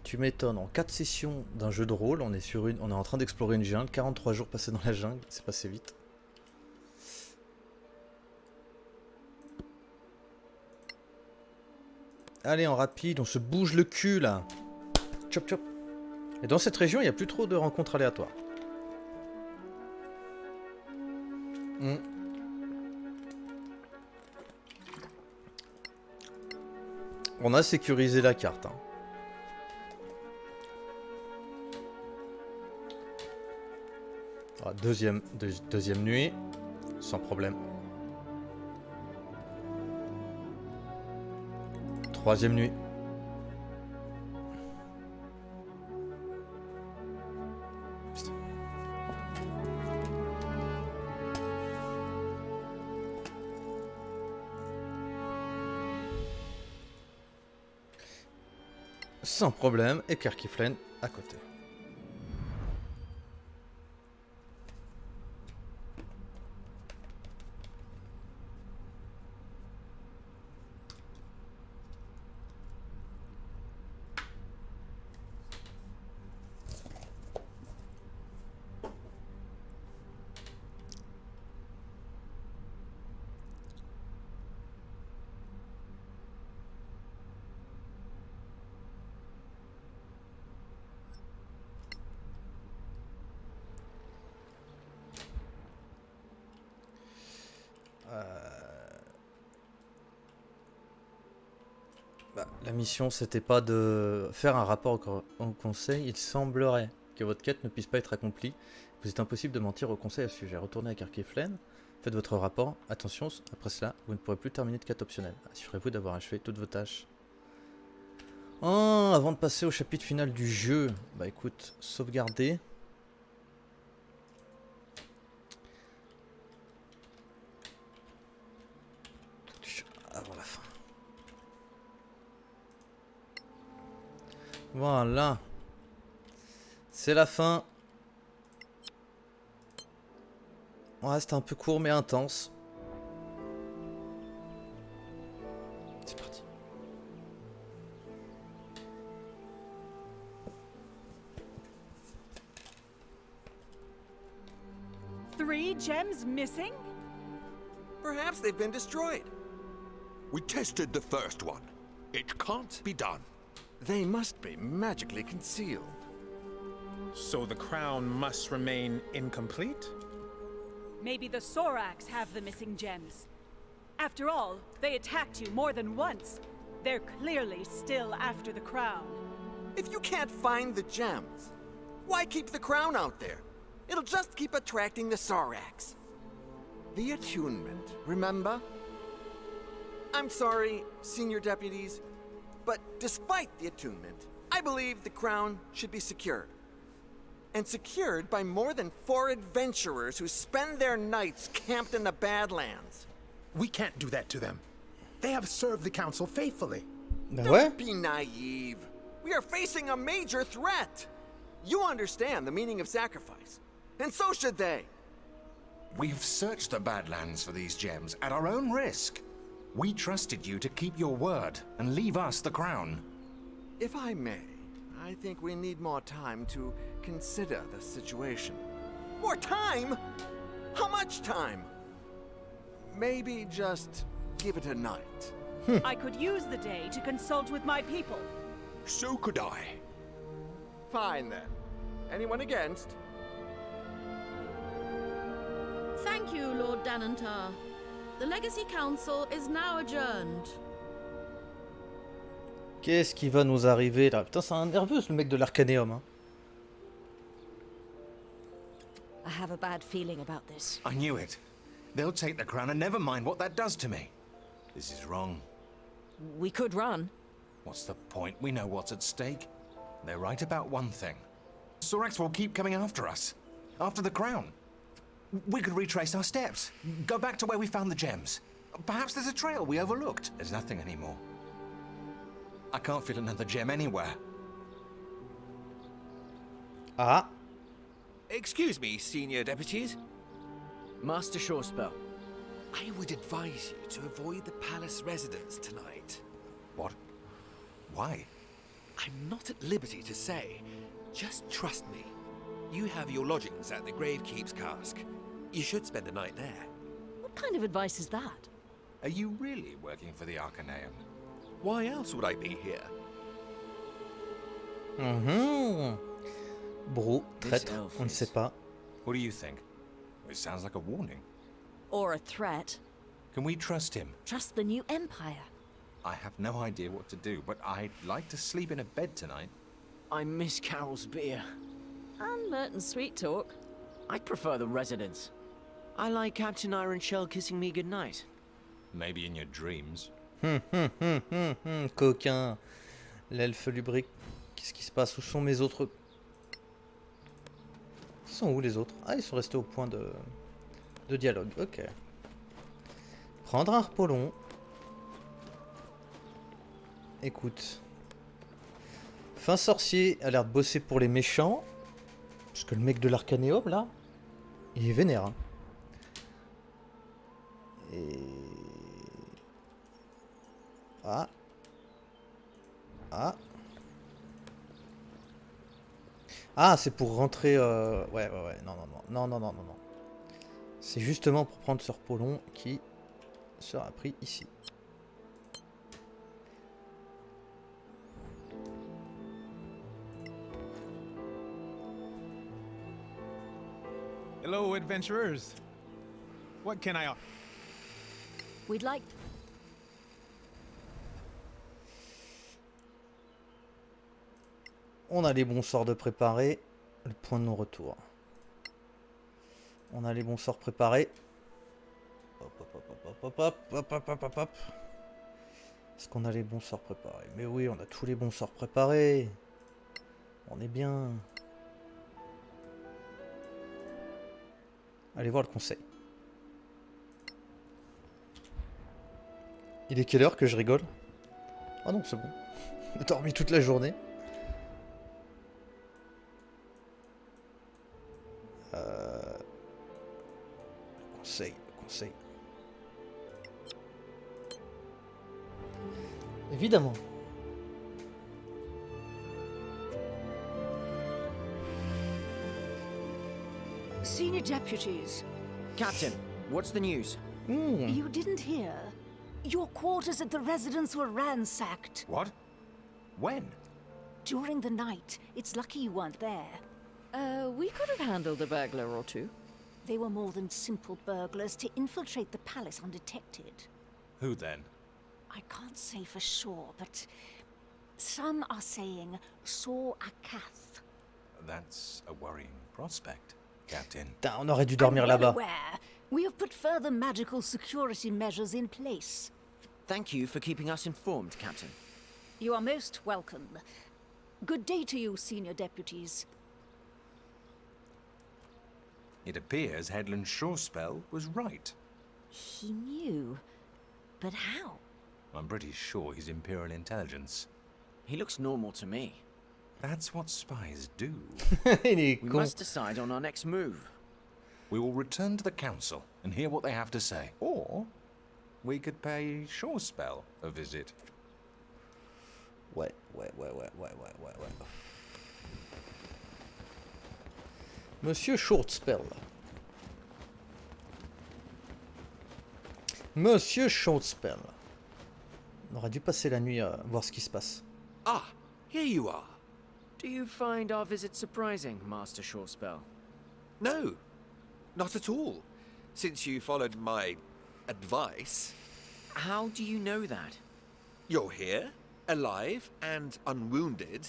Tu m'étonnes, en 4 sessions d'un jeu de rôle, on est en train d'explorer une jungle, 43 jours passés dans la jungle, c'est passé vite. Allez, en rapide, on se bouge le cul là. Chop chop. Et dans cette région, il n'y a plus trop de rencontres aléatoires. On a sécurisé la carte. Hein. Ah, deuxième nuit, sans problème. Troisième nuit. Putain. Sans problème, et Kerkiflen à côté. La mission, c'était pas de faire un rapport au conseil. Il semblerait que votre quête ne puisse pas être accomplie. Vous êtes impossible de mentir au conseil à ce sujet. Retournez à Kerkiflen, faites votre rapport. Attention, après cela, vous ne pourrez plus terminer de quête optionnelle. Assurez-vous d'avoir achevé toutes vos tâches. Oh, avant de passer au chapitre final du jeu, bah écoute, sauvegarder. Avant la fin. Voilà. C'est la fin. Ouais, c'était un peu court mais intense. C'est parti. Three gems missing? Perhaps they've been destroyed. We tested the first one. It can't be done. They must be magically concealed. So the crown must remain incomplete? Maybe the Sorax have the missing gems. After all, they attacked you more than once. They're clearly still after the crown. If you can't find the gems, why keep the crown out there? It'll just keep attracting the Sorax. The attunement, remember? I'm sorry, senior deputies, but despite the attunement, I believe the crown should be secured. And secured by more than 4 adventurers who spend their nights camped in the Badlands. We can't do that to them. They have served the council faithfully. Bah ouais. Don't be naive. We are facing a major threat. You understand the meaning of sacrifice, and so should they. We've searched the Badlands for these gems at our own risk. We trusted you to keep your word and leave us the crown. If I may, I think we need more time to consider the situation. More time? How much time? Maybe just give it a night. I could use the day to consult with my people. So could I. Fine then. Anyone against? Thank you, Lord Danantar. The Legacy Council is now adjourned. Qu'est-ce qui va nous arriver là? Putain, c'est un nerveux le mec de l'Arcaneum. Hein. I have a bad feeling about this. I knew it. They'll take the crown and never mind what that does to me. This is wrong. We could run. What's the point? We know what's at stake. They're right about one thing. Sorax will keep coming after us. After the crown. We could retrace our steps. Go back to where we found the gems. Perhaps there's a trail we overlooked. There's nothing anymore. I can't feel another gem anywhere. Ah. Excuse me, senior deputies. Master Shorespell. I would advise you to avoid the palace residence tonight. What? Why? I'm not at liberty to say. Just trust me. You have your lodgings at the Gravekeep's Cask. You should spend the night there. What kind of advice is that? Are you really working for the Arcaneum? Why else would I be here? Brou, traître, on ne sait pas. What do you think? It sounds like a warning. Or a threat? Can we trust him? Trust the new Empire. I have no idea what to do, but I'd like to sleep in a bed tonight. I miss Carol's beer. And Merton's sweet talk. I'd prefer the residence. I like Captain Ironshell kissing me goodnight. Maybe in your dreams. Coquin. L'elfe lubrique. Qu'est-ce qui se passe? Où sont mes autres... Ils sont où les autres? Ah, ils sont restés au point de dialogue. Ok. Prendre un repos long. Écoute. Fin sorcier a l'air de bosser pour les méchants. Parce que le mec de l'Arcaneum, là, il est vénère. Hein. Et... Ah. Ah. Ah, c'est pour rentrer... Ouais. Non. C'est justement pour prendre ce repos long qui sera pris ici. Hello, adventurers. What can I offer? We'd like... On a les bons sorts de préparer. Le point de non-retour. On a les bons sorts préparés. Hop. Est-ce qu'on a les bons sorts préparés? Mais oui, on a tous les bons sorts préparés. On est bien. Allez voir le conseil. Il est quelle heure que je rigole? Ah non, c'est bon. J'ai dormi toute la journée. conseil, le conseil. Évidemment. Senior deputies, Captain, what's the news? you didn't hear? Your quarters at the residence were ransacked. What? When? During the night. It's lucky you weren't there. We could have handled a burglar or two. They were more than simple burglars to infiltrate the palace undetected. Who then? I can't say for sure, but some are saying Sor Akath. That's a worrying prospect, Captain. Putain, on aurait dû dormir là-bas. Aware. We have put further magical security measures in place. Thank you for keeping us informed, Captain. You are most welcome. Good day to you, senior deputies. It appears Headland's shore spell was right. He knew. But how? I'm pretty sure he's Imperial intelligence. He looks normal to me. That's what spies do. We must decide on our next move. We will return to the council and hear what they have to say. Or we could pay Shorespell a visit. Ouais. Monsieur Shortspell. Monsieur Shortspell. On aurait dû passer la nuit à voir ce qui se passe. Ah, here you are. Do you find our visit surprising, Master Shortspell? No, not at all. Since you followed my advice. How do you know that? You're here, alive and unwounded.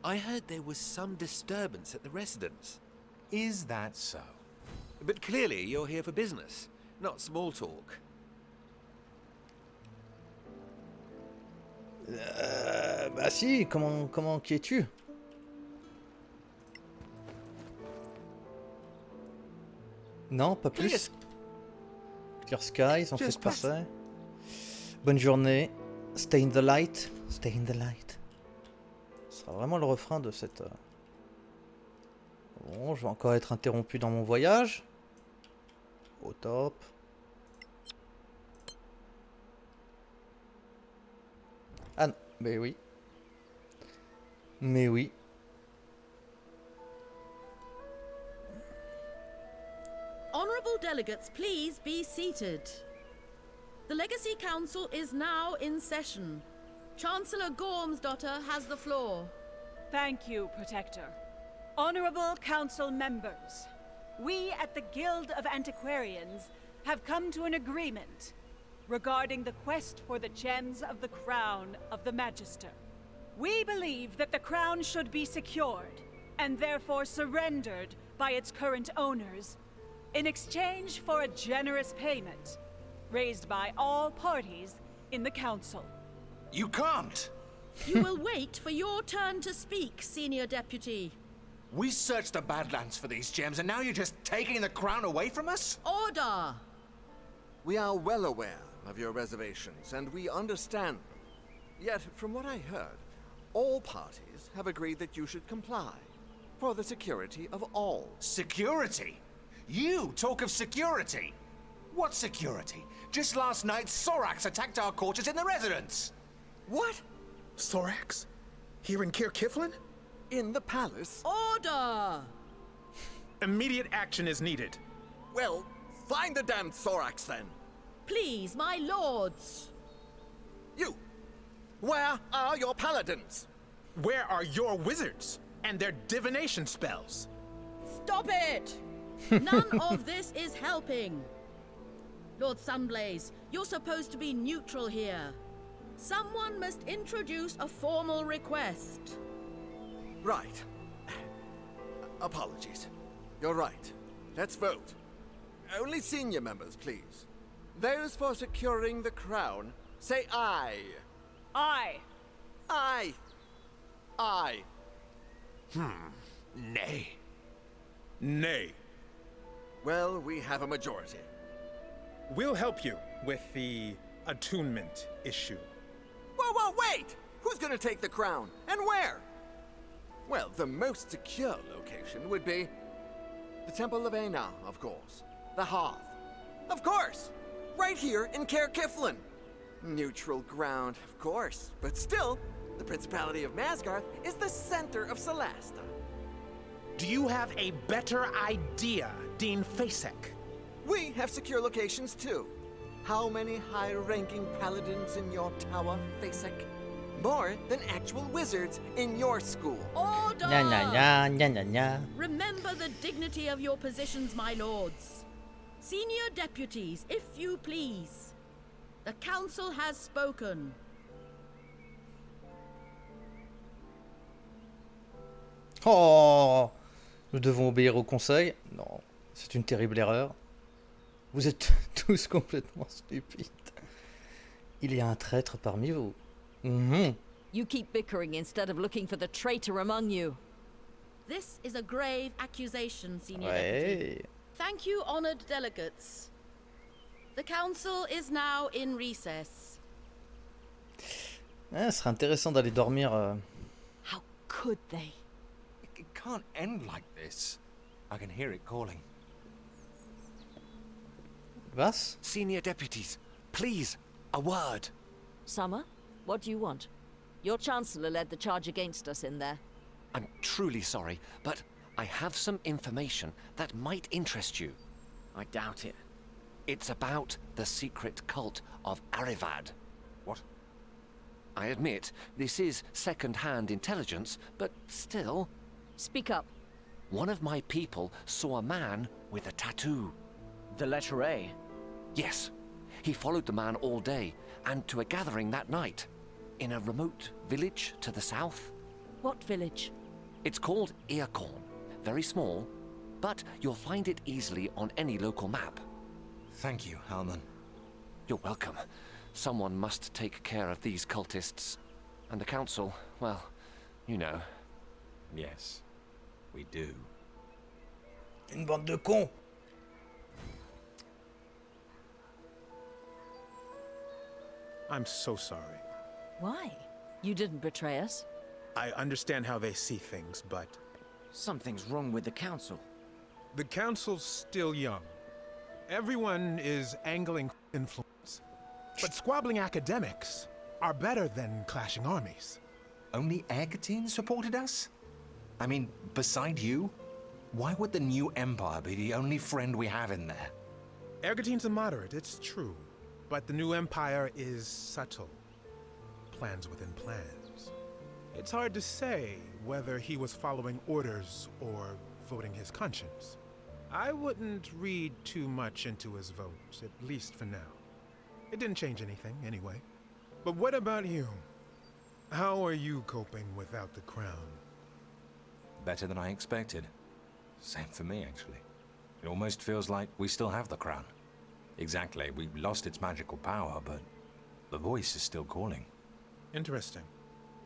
I heard there was some disturbance at the residence. Is that so? But clearly you're here for business, not small talk. Bah si, comment qui es-tu? Non, pas plus. Clear skies, on fait pas ça. Bonne journée. Stay in the light. Stay in the light. Ce sera vraiment le refrain de cette... Bon, je vais encore être interrompu dans mon voyage. Au top. Ah non, mais oui. Mais oui. Honourable delegates, please be seated. The Legacy Council is now in session. Chancellor Gormsdotter has the floor. Thank you, Protector. Honorable Council members, we at the Guild of Antiquarians have come to an agreement regarding the quest for the gems of the crown of the Magister. We believe that the crown should be secured, and therefore surrendered by its current owners, in exchange for a generous payment, raised by all parties in the Council. You can't! You will wait for your turn to speak, Senior Deputy. We searched the Badlands for these gems, and now you're just taking the crown away from us? Order! We are well aware of your reservations, and we understand them. Yet, from what I heard, all parties have agreed that you should comply, for the security of all. Security? You talk of security? What security? Just last night, Sorax attacked our quarters in the residence! What? Sorax? Here in Kir Kiflin? In the palace? Order! Immediate action is needed. Well, find the damned Sorax then. Please, my lords. You! Where are your paladins? Where are your wizards and their divination spells? Stop it! None of this is helping. Lord Sunblaze, you're supposed to be neutral here. Someone must introduce a formal request. Right. Apologies. You're right. Let's vote. Only senior members, please. Those for securing the crown, say aye. Aye. Aye. Aye. Nay. Nay. Well, we have a majority. We'll help you with the attunement issue. Whoa, wait! Who's gonna take the crown? And where? Well, the most secure location would be the Temple of Aina, of course. The Hearth. Of course! Right here in Caer Kiflin. Neutral ground, of course. But still, the Principality of Masgarth is the center of Solasta. Do you have a better idea, Dean Fasek? We have secure locations too. How many high-ranking paladins in your tower, Fasek? More than actual wizards in your school. Order! Nya nya nya nya nya nya. Remember the dignity of your positions, my lords. Senior deputies, if you please. The council has spoken. Oh, nous devons obéir au conseil. Non, c'est une terrible erreur. Vous êtes tous complètement stupides. Il y a un traître parmi vous. You keep bickering instead of looking for the traitor among you. This is a grave accusation, Senior Ouais. Deputy. Thank you, honored delegates. The council is now in recess. Ah, ce serait intéressant d'aller dormir. How could they? It can't end like this. I can hear it calling. Vas? Senior deputies, please, a word. Summer, what do you want? Your Chancellor led the charge against us in there. I'm truly sorry, but I have some information that might interest you. I doubt it. It's about the secret cult of Arivad. What? I admit, this is second-hand intelligence, but still... Speak up. One of my people saw a man with a tattoo. The letter A. Yes. He followed the man all day, and to a gathering that night. In a remote village to the south. What village? It's called Earcorn. Very small, but you'll find it easily on any local map. Thank you, Halman. You're welcome. Someone must take care of these cultists. And the council, well, you know. Yes, we do. Une bande de cons. I'm so sorry. Why? You didn't betray us. I understand how they see things, but Something's wrong with the council. the council's still young. Everyone is angling influence. But squabbling academics are better than clashing armies. Only Ergotine supported us? I mean, beside you? Why would the new Empire be the only friend we have in there? Ergotine's a moderate, it's true. But the new Empire is subtle. Plans within plans. It's hard to say whether he was following orders or voting his conscience. I wouldn't read too much into his vote, at least for now. It didn't change anything, anyway. But what about you? How are you coping without the crown? Better than I expected. Same for me, actually. It almost feels like we still have the crown. Exactly, we lost its magical power, but the voice is still calling. Interesting.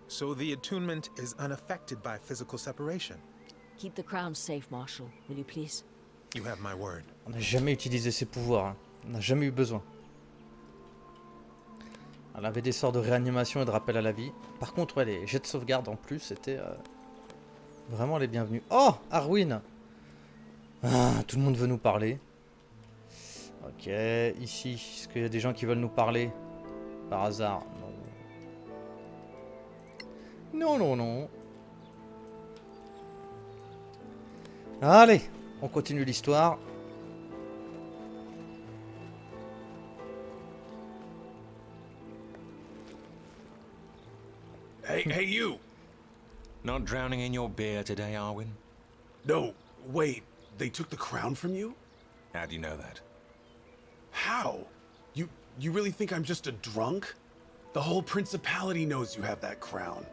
So the attunement is unaffected by physical separation. Keep the crown safe, Marshal, will you please? You have my word. On n'a jamais utilisé ses pouvoirs. Hein. On n'a jamais eu besoin. Elle avait des sorts de réanimation et de rappel à la vie. Par contre, ouais, les jets de sauvegarde en plus, c'était vraiment les bienvenus. Oh, Arwin. Ah, tout le monde veut nous parler. Ok, ici, est-ce qu'il y a des gens qui veulent nous parler? Par hasard? Non. Non, non, non. Allez, on continue l'histoire. Hey, you! Not drowning in your beer today, Arwin? No, wait. They took the crown from you? How do you know that? How? You really think I'm just a drunk? The whole principality knows you have that crown.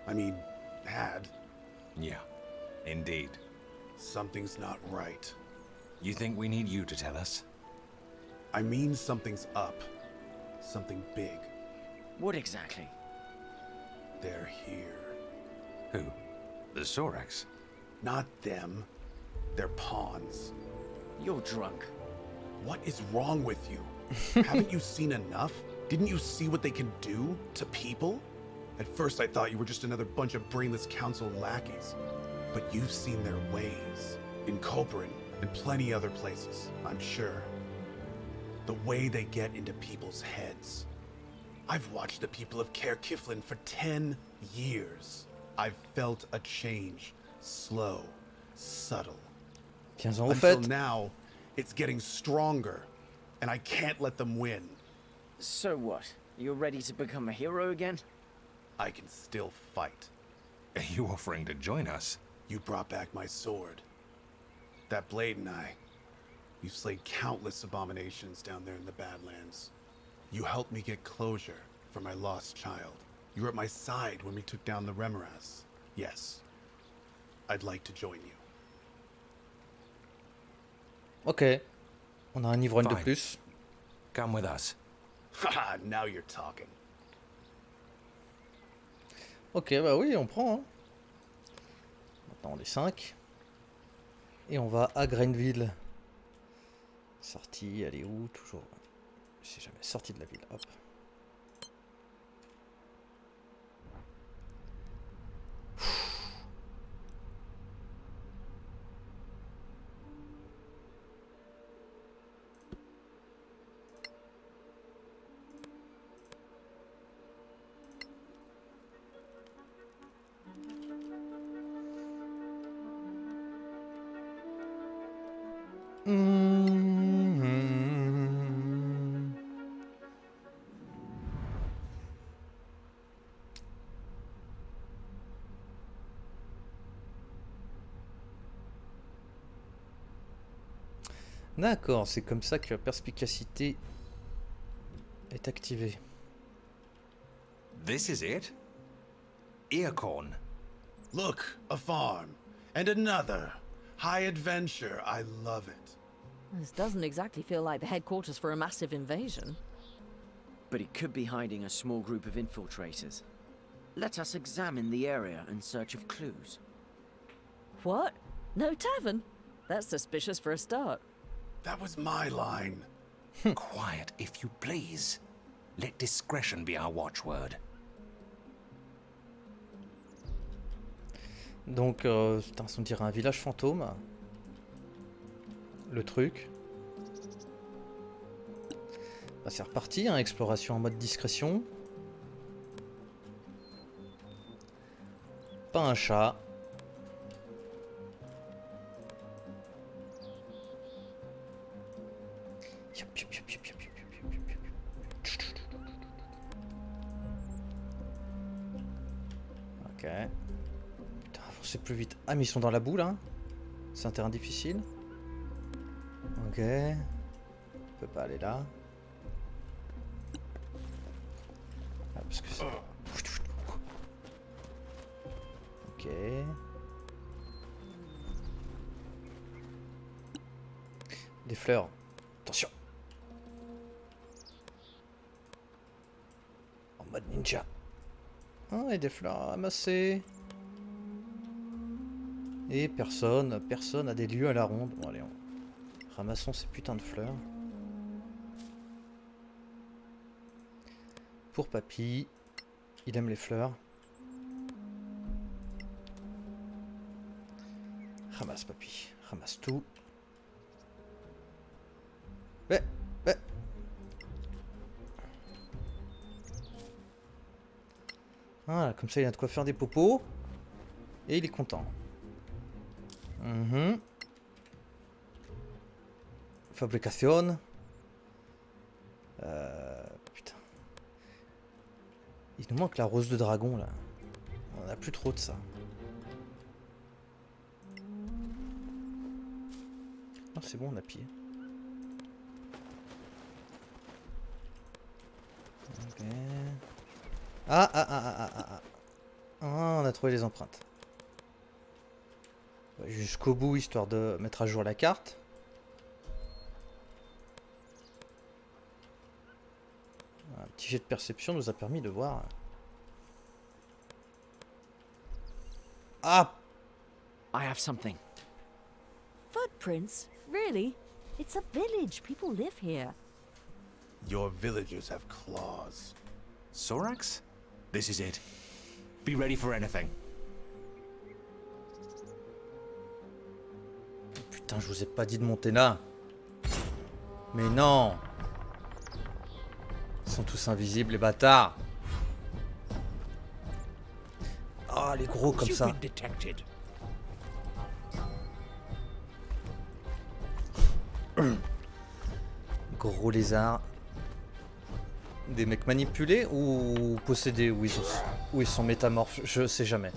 I mean, had. Yeah, indeed. Something's not right. You think we need you to tell us? I mean something's up. Something big. What exactly? They're here. Who? The Sorax? Not them. They're pawns. You're drunk. What is wrong with you? Haven't you seen enough? Didn't you see what they can do to people? At first I thought you were just another bunch of brainless council lackeys. But you've seen their ways. In Koperin and plenty other places, I'm sure. The way they get into people's heads. I've watched the people of Caer Kiflin for 10 years. I've felt a change. Slow, subtle. 15 ans au Until fait. now, it's getting stronger, and I can't let them win. So what? You're ready to become a hero again? I can still fight. Are you offering to join us? You brought back my sword. That blade and I, we've slayed countless abominations down there in the Badlands. You helped me get closure for my lost child. You were at my side when we took down the Remoras. Yes, I'd like to join you. Ok. On a un ivrogne de Fine. plus. Come with us. Haha, now you're talking. Ok, bah oui, on prend. Hein. Maintenant on est 5. Et on va à Greenville. Sortie, elle est où? Toujours. Je sais jamais. Sortie de la ville. Hop. D'accord, c'est comme ça que la perspicacité est activée. This is it? Earcorn. Look, a farm. And another. High adventure. I love it. This doesn't exactly feel like the headquarters for a massive invasion. But it could be hiding a small group of infiltrators. Let us examine the area in search of clues. What? No tavern? That's suspicious for a start. That was my line. Quiet, if you please. Let discretion be our watchword. Donc, putain, on dirait un village fantôme. Le truc. Bah, c'est reparti, hein, exploration en mode discrétion. Pas un chat. Ok. Putain, avancez plus vite. Ah, mais ils sont dans la boule, hein. C'est un terrain difficile. Ok. On peut pas aller là. Ah, parce que c'est... Ok. Des fleurs. Attention. En mode ninja. Ah, et des fleurs à ramasser. Et personne a des lieux à la ronde. Bon, allez, ramassons ces putains de fleurs. Pour Papy. Il aime les fleurs. Ramasse, Papy. Ramasse tout. Ouais. Voilà, comme ça il a de quoi faire des popos. Et il est content. Fabrication. Putain. Il nous manque la rose de dragon là. On a plus trop de ça. Non, c'est bon, on a pillé. Ok. Ah, on a trouvé les empreintes. Jusqu'au bout, histoire de mettre à jour la carte. Un petit jet de perception nous a permis de voir. Ah! I have something. Footprints? Really? It's a village. People live here. Your villagers have claws. Sorax? This is it. Be ready for anything. Putain, je vous ai pas dit de monter là. Mais non! Ils sont tous invisibles, les bâtards. Ah, les gros comme ça. Gros lézards. Des mecs manipulés ou possédés, où ils sont métamorphes, je sais jamais.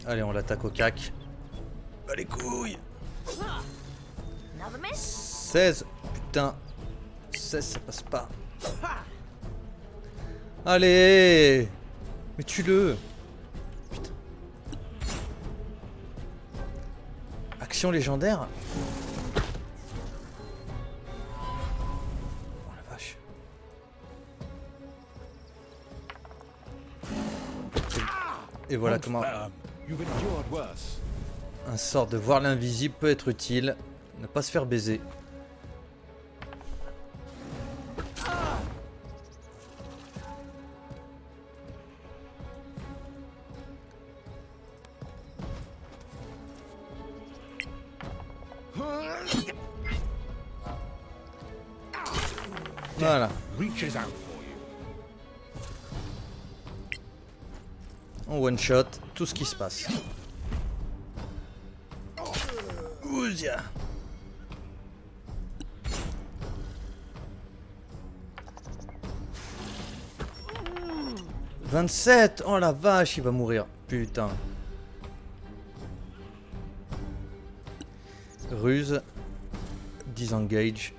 Allez, on l'attaque au cac. Bah les couilles. 16. Putain. 16, ça passe pas. Allez. Mais tue-le. Putain. Action légendaire. Oh la vache. Et voilà comment un sort de voir l'invisible peut être utile. Ne pas se faire baiser. Voilà. En one shot, tout ce qui se passe. Ouzia. 27. Oh la vache, il va mourir. Putain. Ruse. Disengage.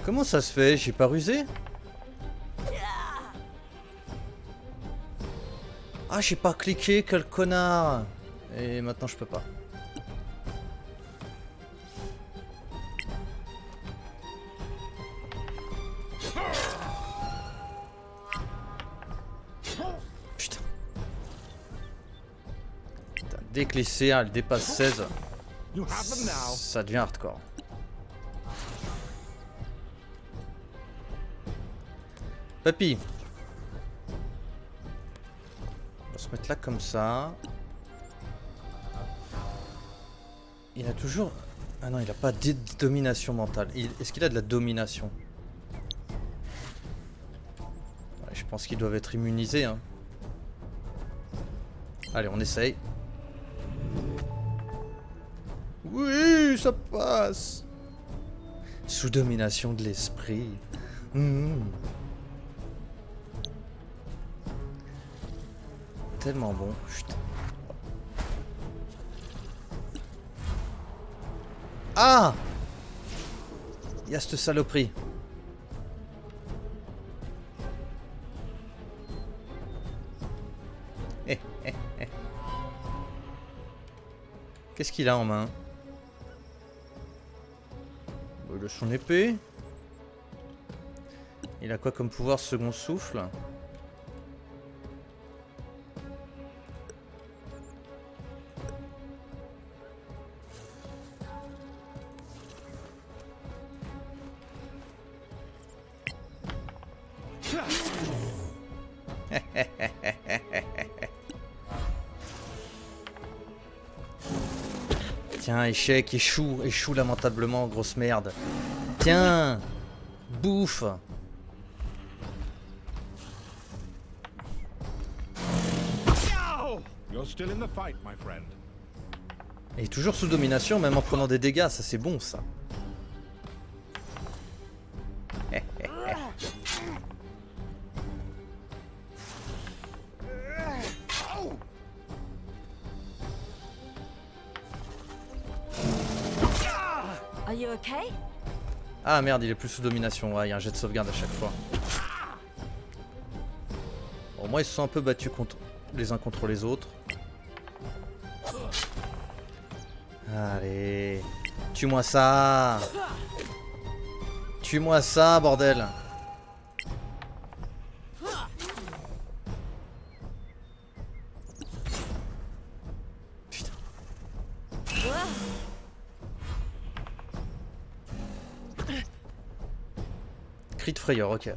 Comment ça se fait? J'ai pas rusé? Ah, j'ai pas cliqué, quel connard! Et maintenant je peux pas. Putain. Putain, dès que les CA elle dépasse 16, ça devient hardcore. Papy. On va se mettre là comme ça. Il a toujours... Ah non, il a pas de domination mentale. Est-ce qu'il a de la domination? Ouais, je pense qu'ils doivent être immunisés. Hein. Allez, on essaye. Oui, ça passe. Sous domination de l'esprit. Tellement bon. Putain. Ah! Il y a cette saloperie. Qu'est-ce qu'il a en main? Il a son épée. Il a quoi comme pouvoir second souffle? Tiens, échec, échoue lamentablement, grosse merde. Tiens, bouffe. Et toujours sous domination, même en prenant des dégâts, ça c'est bon ça. Are you okay? Ah merde, il est plus sous domination. Ouais, il y a un jet de sauvegarde à chaque fois. Bon, moi ils se sont un peu battus les uns contre les autres. Allez, tue-moi ça. Tue-moi ça, bordel. cri de frayeur, ok.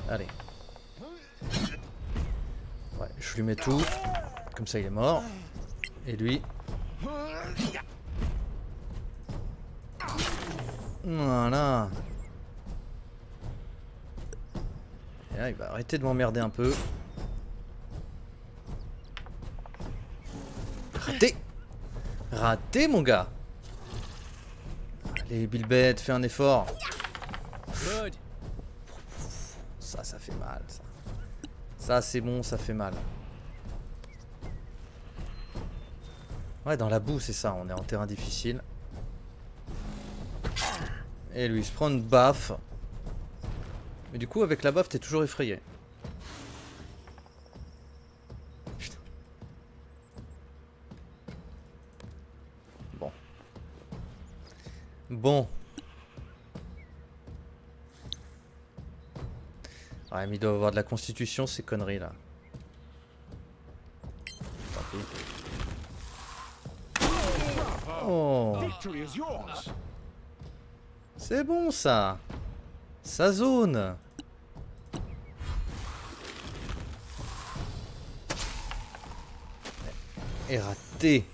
Allez. Ouais, je lui mets tout. Comme ça, il est mort. Et lui... Voilà. Et là, il va arrêter de m'emmerder un peu. Raté. Raté, mon gars. Allez, Bilbet, fais un effort. Ça fait mal, ça. Ça, c'est bon, ça fait mal. Ouais, dans la boue, c'est ça. On est en terrain difficile. Et lui, il se prend une baffe. Mais du coup, avec la baffe, t'es toujours effrayé. Putain. Bon. Bon. Ouais, mais il doit avoir de la constitution, ces conneries là. Tant pis. Oh. C'est bon ça. Ça zone. Et raté.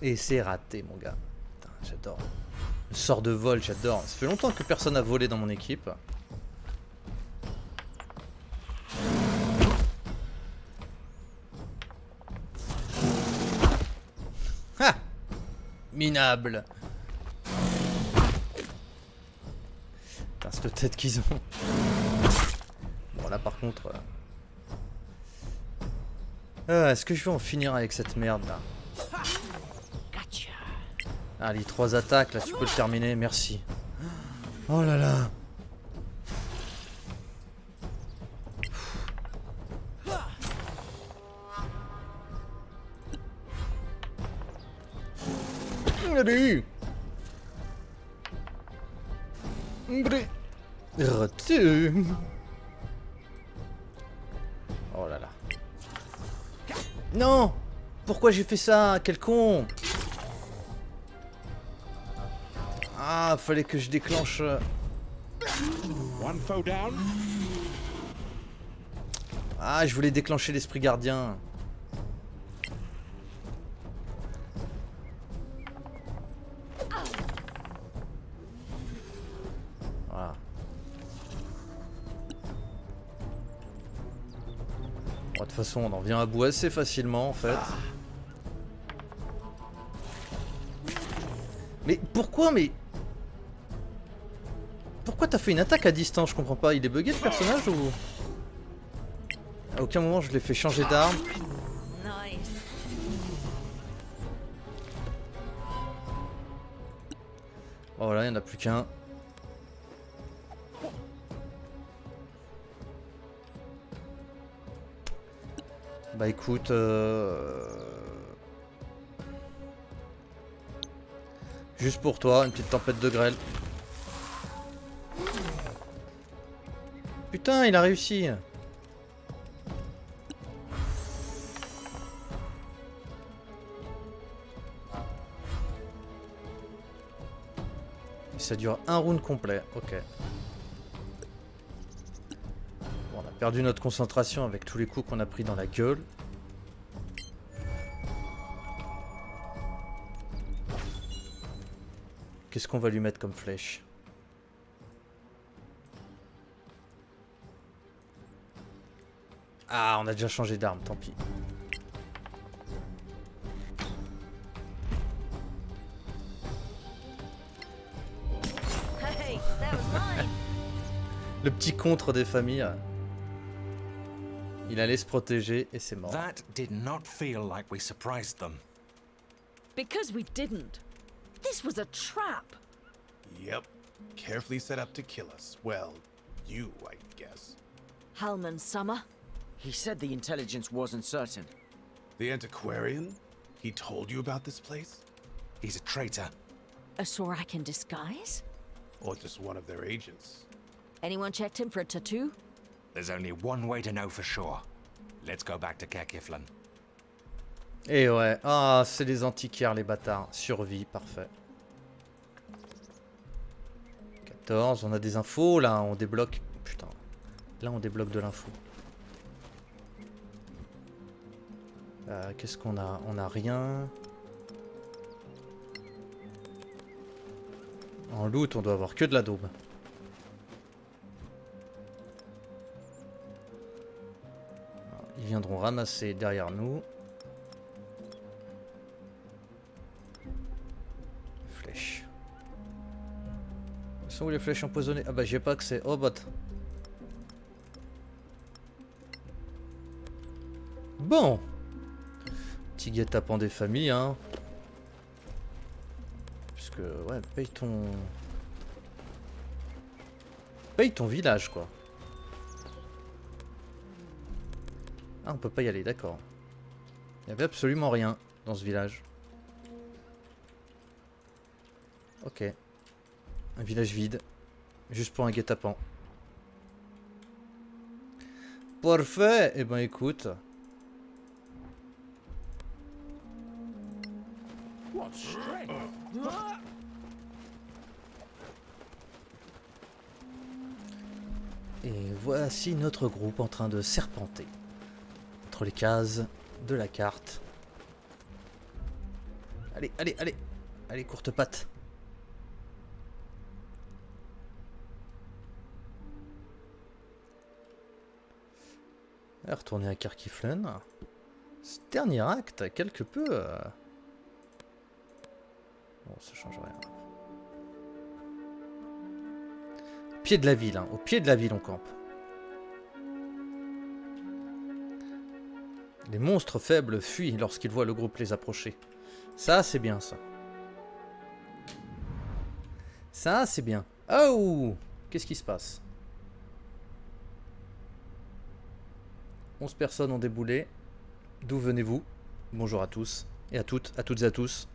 Et c'est raté, mon gars. Putain, j'adore. Le sort de vol, j'adore. Ça fait longtemps que personne n'a volé dans mon équipe. Ha! Minable. Putain, cette tête qu'ils ont. Bon, là par contre... est-ce que je vais en finir avec cette merde là? Allez, 3 attaques, là tu peux le terminer, merci. Oh là là. Allez. Raté. Oh là là. Non. Pourquoi j'ai fait ça? Quel con. Ah, fallait que je déclenche... Ah, je voulais déclencher l'esprit gardien. Voilà. Bon, de toute façon, on en vient à bout assez facilement, en fait. Mais pourquoi, mais... Pourquoi t'as fait une attaque à distance? Je comprends pas. Il est bugué le personnage ou... À aucun moment je l'ai fait changer d'arme. Oh voilà, il n'y en a plus qu'un. Bah écoute... Juste pour toi, une petite tempête de grêle. Putain, il a réussi. Ça dure un round complet, ok. Bon, on a perdu notre concentration avec tous les coups qu'on a pris dans la gueule. Qu'est-ce qu'on va lui mettre comme flèche? Ah, on a déjà changé d'arme, tant pis. Hey, that was mine. Le petit contre des familles. Il allait se protéger et c'est mort. That did not feel like we surprised them. Because we didn't. This was a trap. Yep. Carefully set up to kill us. Well, you, I guess. Halman Summer? He said the intelligence wasn't certain. The antiquarian? He told you about this place? He's a traitor. A Sorak in disguise? Or just one of their agents? Anyone checked him for a tattoo? There's only one way to know for sure. Let's go back to Kekiflan. Et ouais. Ah, c'est les antiquaires, les bâtards. Survie, parfait. 14, on a des infos, là, on débloque... Putain. Là, on débloque de l'info. Qu'est-ce qu'on a? On a rien. En loot, on doit avoir que de la daube. Ils viendront ramasser derrière nous. Flèches. Où sont les flèches empoisonnées? Ah bah j'ai pas accès. Oh bot. Bon. Petit guet-apens des familles, hein. Puisque, ouais, paye ton village, quoi. Ah, on peut pas y aller, d'accord. Il y avait absolument rien dans ce village. Ok. Un village vide. Juste pour un guet-apens. Parfait. Eh ben écoute. Et voici notre groupe en train de serpenter entre les cases de la carte. Allez, allez, allez. Allez, courte patte. Retourner à Carquiflon. Ce dernier acte, quelque peu... Bon, ça change rien. Pied de la ville, hein. Au pied de la ville on campe. Les monstres faibles fuient lorsqu'ils voient le groupe les approcher. Ça, c'est bien, ça. Ça, c'est bien. Oh! Qu'est-ce qui se passe? 11 personnes ont déboulé. D'où venez-vous? Bonjour à tous. Et à toutes et à tous.